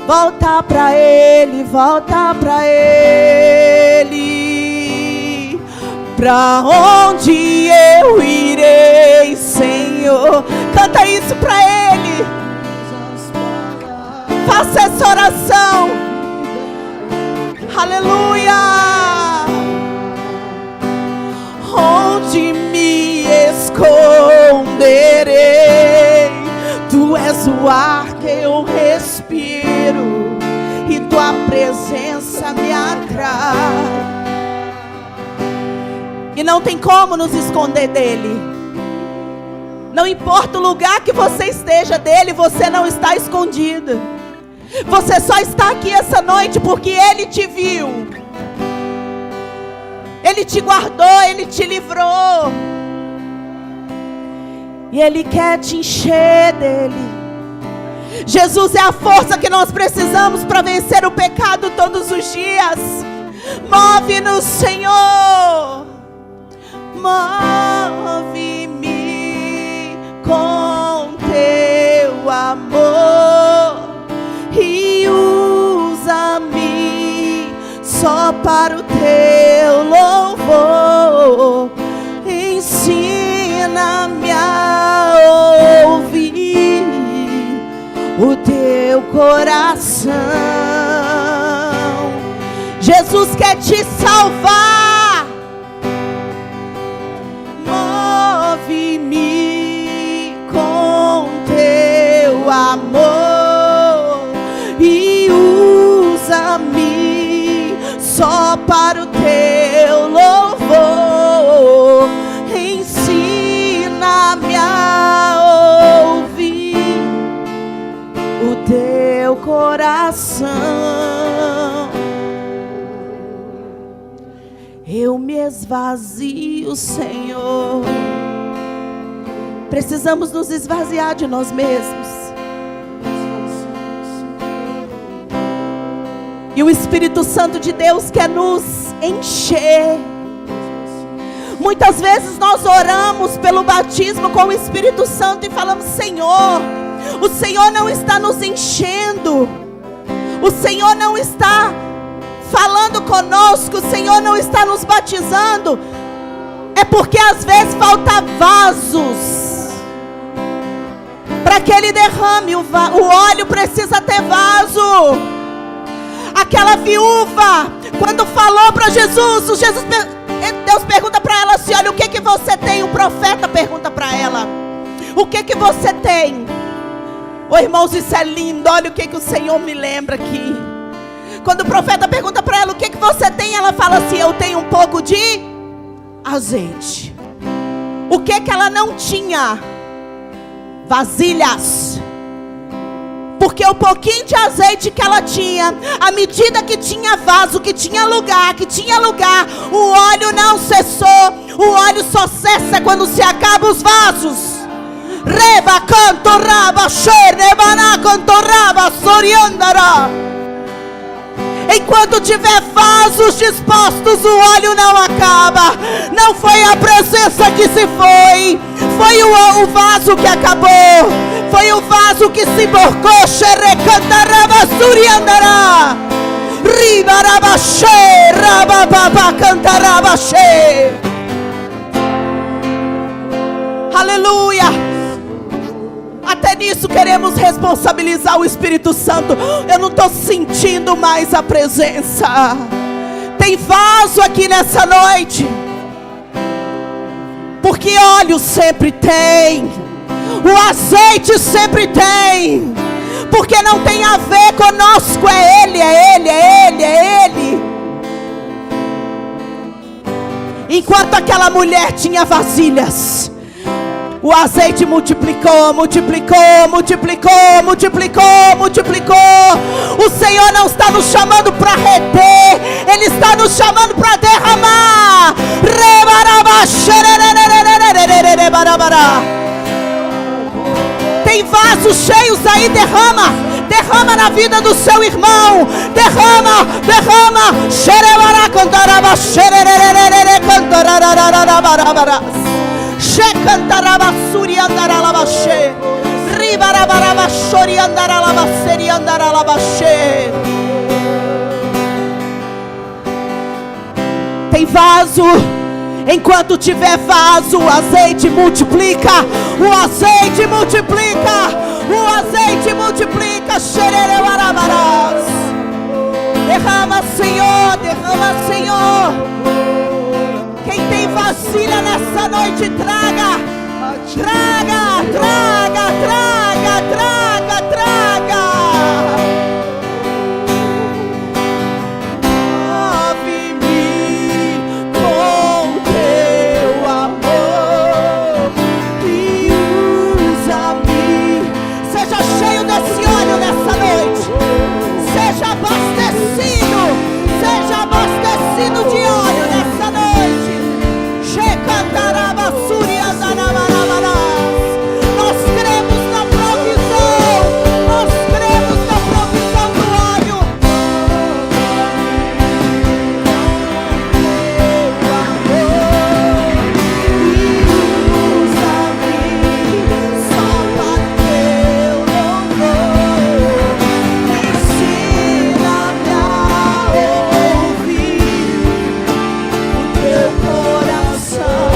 Volta pra Ele, volta pra Ele. Pra onde eu irei, Senhor? Canta isso pra Ele. Faça essa oração. Aleluia. Onde me esconderei? Tu és o ar que eu respiro e Tua presença me atrai. E não tem como nos esconder dele. Não importa o lugar que você esteja dele, você não está escondido. Você só está aqui essa noite porque Ele te viu. Ele te guardou, Ele te livrou. E Ele quer te encher dele. Jesus é a força que nós precisamos para vencer o pecado todos os dias. Move-nos, Senhor. Move-me com Teu amor e usa-me só para o Teu louvor. Ensina-me a ouvir o Teu coração. Jesus quer te salvar. Move-me com Teu amor e usa-me só para o Teu louvor. Ensina-me a ouvir o Teu coração. Eu me esvazio, Senhor. Precisamos nos esvaziar de nós mesmos. E o Espírito Santo de Deus quer nos encher. Muitas vezes nós oramos pelo batismo com o Espírito Santo e falamos: Senhor, o Senhor não está nos enchendo. O Senhor não está falando conosco. O Senhor não está nos batizando. É porque às vezes falta vasos para que Ele derrame o óleo. Precisa ter vaso. Aquela viúva, quando falou para Jesus, Deus pergunta para ela assim: olha, o que você tem? O profeta pergunta para ela: o que você tem? Oh, irmãos, isso é lindo. Olha o que o Senhor me lembra aqui. Quando o profeta pergunta para ela: o que você tem? Ela fala assim: eu tenho um pouco de azeite. O que ela não tinha? Vasilhas. Porque o pouquinho de azeite que ela tinha, à medida que tinha vaso, que tinha lugar, o óleo não cessou. O óleo só cessa quando se acabam os vasos. Reba canto raba shere bana canto raba soriandara. Enquanto tiver vasos dispostos, o óleo não acaba. Não foi a presença que se foi, foi o vaso que acabou. Foi o vaso que se emborcou. Xerecantaraba suriandará. Ribarabaxê, rabababa cantarabaxê. Aleluia. Até nisso queremos responsabilizar o Espírito Santo. Eu não estou sentindo mais a presença. Tem vaso aqui nessa noite. Porque óleo sempre tem. O azeite sempre tem, porque não tem a ver conosco, é Ele, é Ele, é Ele, é Ele. Enquanto aquela mulher tinha vasilhas, o azeite multiplicou, multiplicou, multiplicou, multiplicou, multiplicou. O Senhor não está nos chamando para reter, Ele está nos chamando para derramar. Tem vasos cheios aí, derrama. Derrama na vida do seu irmão. Derrama, derrama. Tem vaso. Enquanto tiver vaso, o azeite multiplica. O azeite multiplica. O azeite multiplica. Derrama, Senhor. Derrama, Senhor. Quem tem vasilha nessa noite, traga. Traga, traga, traga, traga, traga. Lave-me com teu amor e usa-me. Seja cheio desse óleo nessa noite. Seja abastecido. Seja abastecido de óleo nessa noite. Nós cremos na provisão. Nós cremos na provisão do óleo. Usa-me só para teu louvor. Ensina-me a ouvir o teu coração.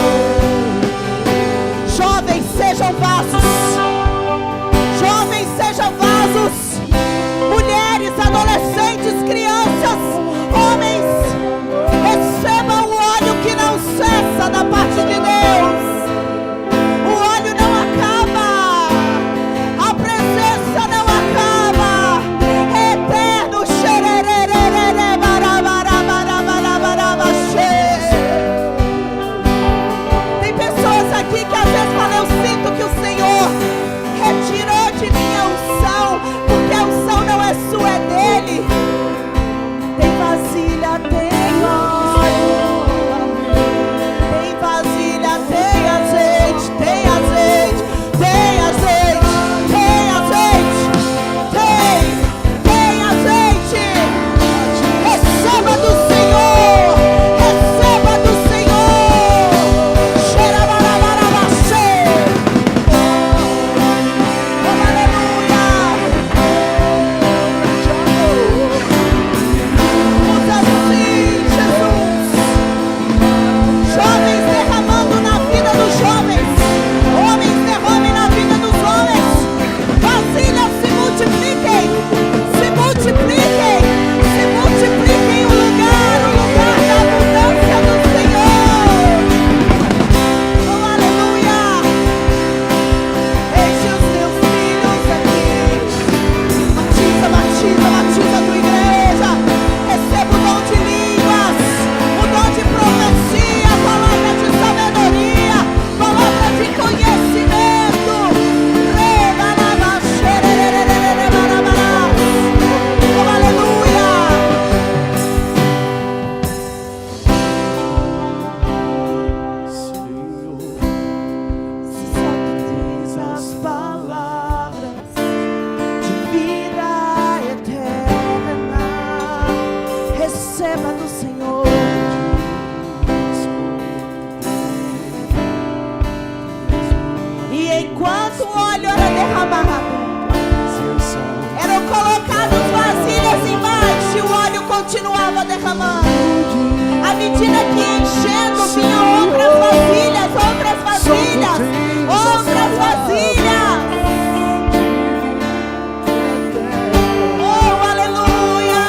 Jovens, sejam vasos. Jovens, sejam vasos. Mulheres, adolescentes, crianças, homens, recebam o óleo que não cessa da parte de Deus. O óleo não acaba. A presença não acaba. É eterno. Tem pessoas aqui que às vezes falam: eu sinto que o Senhor retirou de mim a unção, porque a unção não é sua, é dele. Tem vasilha, tem óleo. Tem vasilha, tem azeite, tem azeite, tem azeite, tem azeite, tem azeite. Receba do Senhor, receba do Senhor. Xerabarabarabaxê. Oh, aleluia. Usa assim, Jesus. Jovens, derramando na vida dos jovens. Homens, derramem na vida dos homens. Vasilhas, se multipliquem. Se multipliquem. Se multipliquem o lugar da abundância do Senhor. Oh, aleluia. Enche os teus filhos aqui. Batiza, batiza, batiza a tua igreja. Receba o dom de línguas, o dom de profecia, palavra de sabedoria, palavra de conhecimento. Oh, aleluia. Se só tu tens as palavras de vida eterna, receba do Senhor. E enquanto o óleo era derramado, eram colocadas vasilhas embaixo e o óleo continuava derramando. À medida que ia enchendo, vinham outras vasilhas, outras vasilhas, outras vasilhas. Oh, aleluia,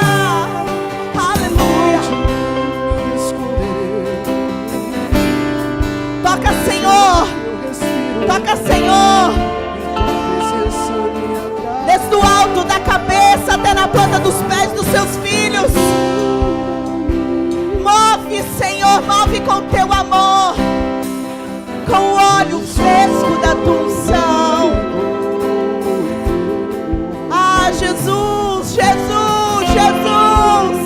aleluia. Toca, Senhor. Toca, Senhor. seus filhos. Move, Senhor, move com teu amor, com o óleo fresco da tua unção. Ah, Jesus, Jesus, Jesus.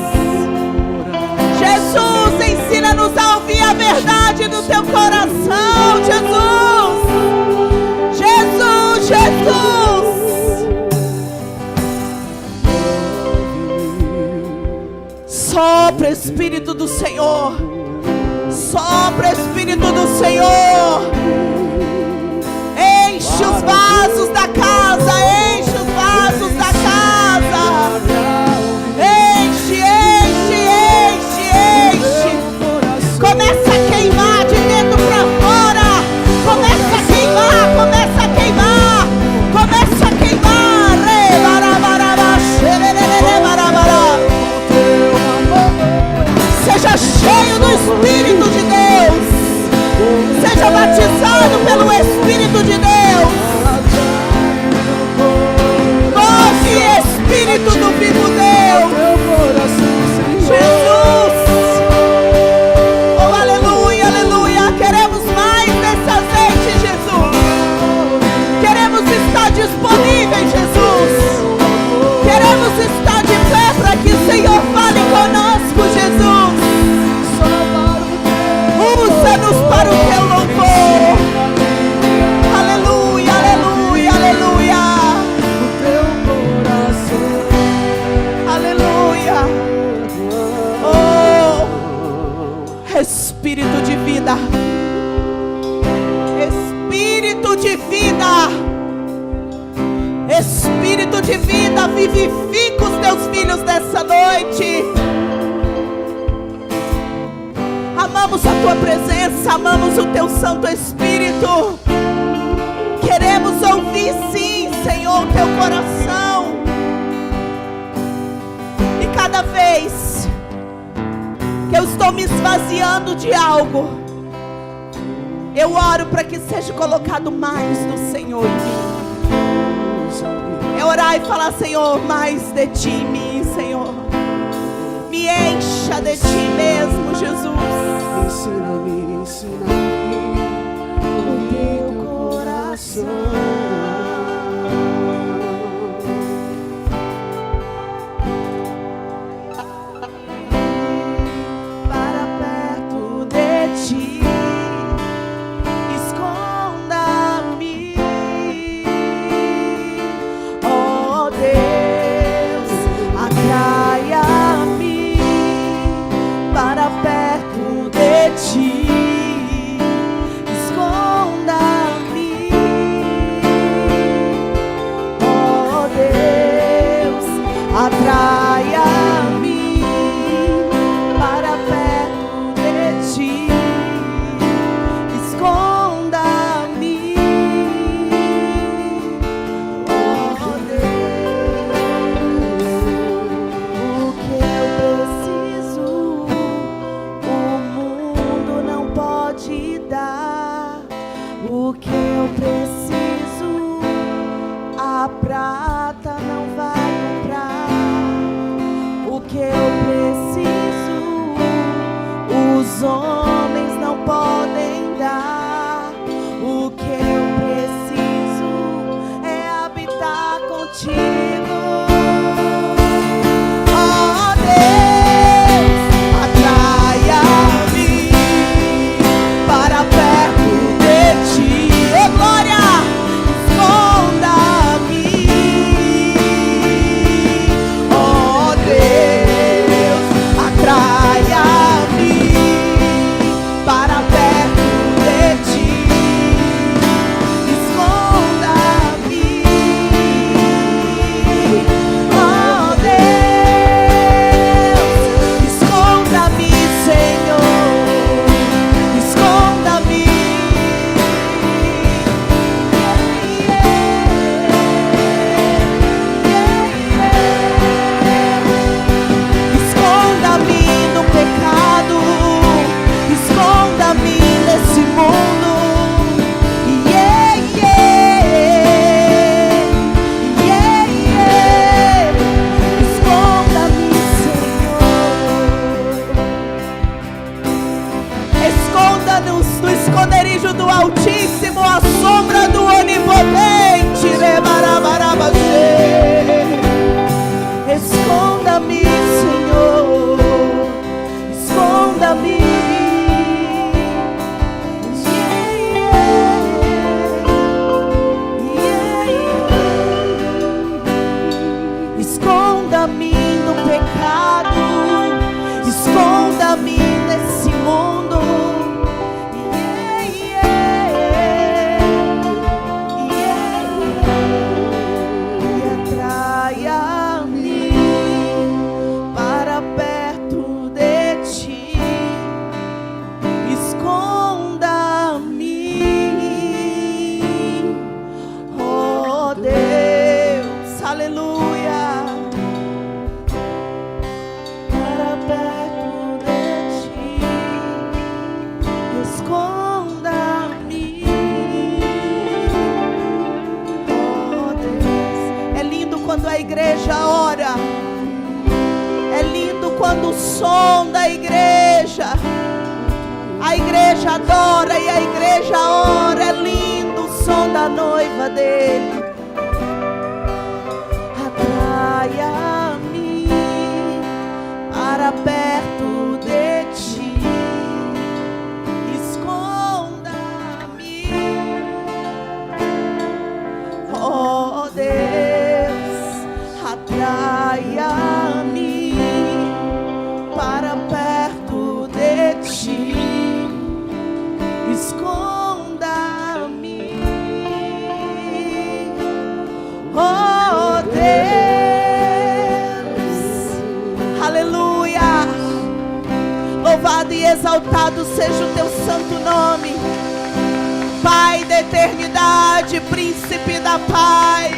Jesus, ensina-nos a ouvir a verdade do teu coração. Jesus, Jesus, Jesus. Sopra, Espírito do Senhor. Sopra, Espírito do Senhor. Enche os vasos da casa. Enche os vasos da casa. Enche, enche, enche, enche. Começa a queimar de dentro para fora. Começa a queimar, começa a queimar. Começa a queimar. Seja cheio do Espírito de Deus. Seja batizado pelo Espírito de Deus. Move, Espírito do vivo Deus. Jesus. Oh, aleluia, aleluia. Queremos mais desse azeite, Jesus. Queremos estar disponíveis, Jesus. Queremos estar de pé para que o Senhor fale conosco, Jesus. Usa-nos para o teu louvor. Aleluia, aleluia, aleluia. Aleluia. Oh, Espírito de vida. Espírito de vida. Espírito de vida, vivifica os teus filhos nessa noite. Amamos a tua presença, amamos o teu Santo Espírito. Queremos ouvir, sim, Senhor, o teu coração. E cada vez que eu estou me esvaziando de algo, eu oro para que seja colocado mais do Senhor em mim. É orar e falar: Senhor, mais de ti em mim, Senhor. Me encha de ti mesmo, Jesus. Ensina-me, ensina-me o teu coração. Para perto de ti, esconda-me. Oh Deus, atraia-me para perto de ti, esconda-me. quando o som da igreja, a igreja adora e a igreja ora. É lindo o som da noiva dele. Atraia-me para perto de ti, esconda-me, oh Deus, atraia-me para perto de ti, esconda-me, oh Deus, aleluia. Louvado e exaltado seja o teu santo nome, Pai da eternidade, príncipe da paz,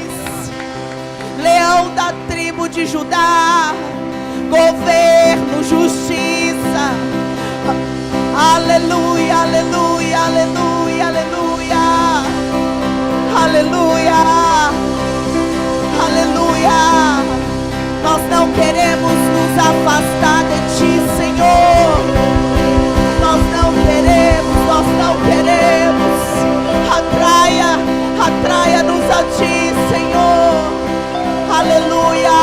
leão da tribo de Judá, governo, justiça. Aleluia, aleluia, aleluia, aleluia, aleluia, aleluia. Nós não queremos nos afastar de ti, Senhor. Nós não queremos, nós não queremos. Atraia-nos a ti, Senhor. Aleluia,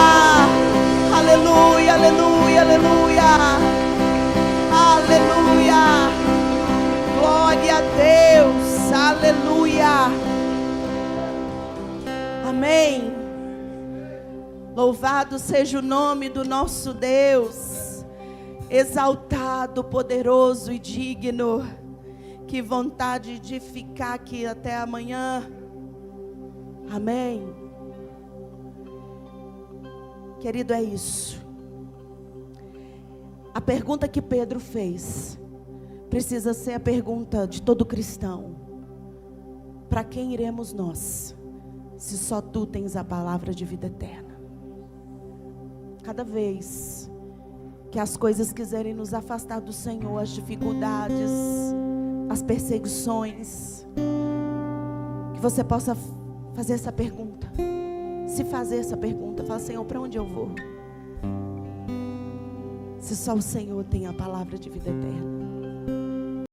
aleluia, aleluia, aleluia, aleluia. Glória a Deus, aleluia. Amém. Louvado seja o nome do nosso Deus, exaltado, poderoso e digno. Que vontade de ficar aqui até amanhã. Amém. Querido, é isso. A pergunta que Pedro fez precisa ser a pergunta de todo cristão: para quem iremos nós, se só tu tens a palavra de vida eterna? Cada vez que as coisas quiserem nos afastar do Senhor, as dificuldades, as perseguições, que você possa fazer essa pergunta. Se fazer essa pergunta, fala: Senhor, para onde eu vou? Se só o Senhor tem a palavra de vida eterna.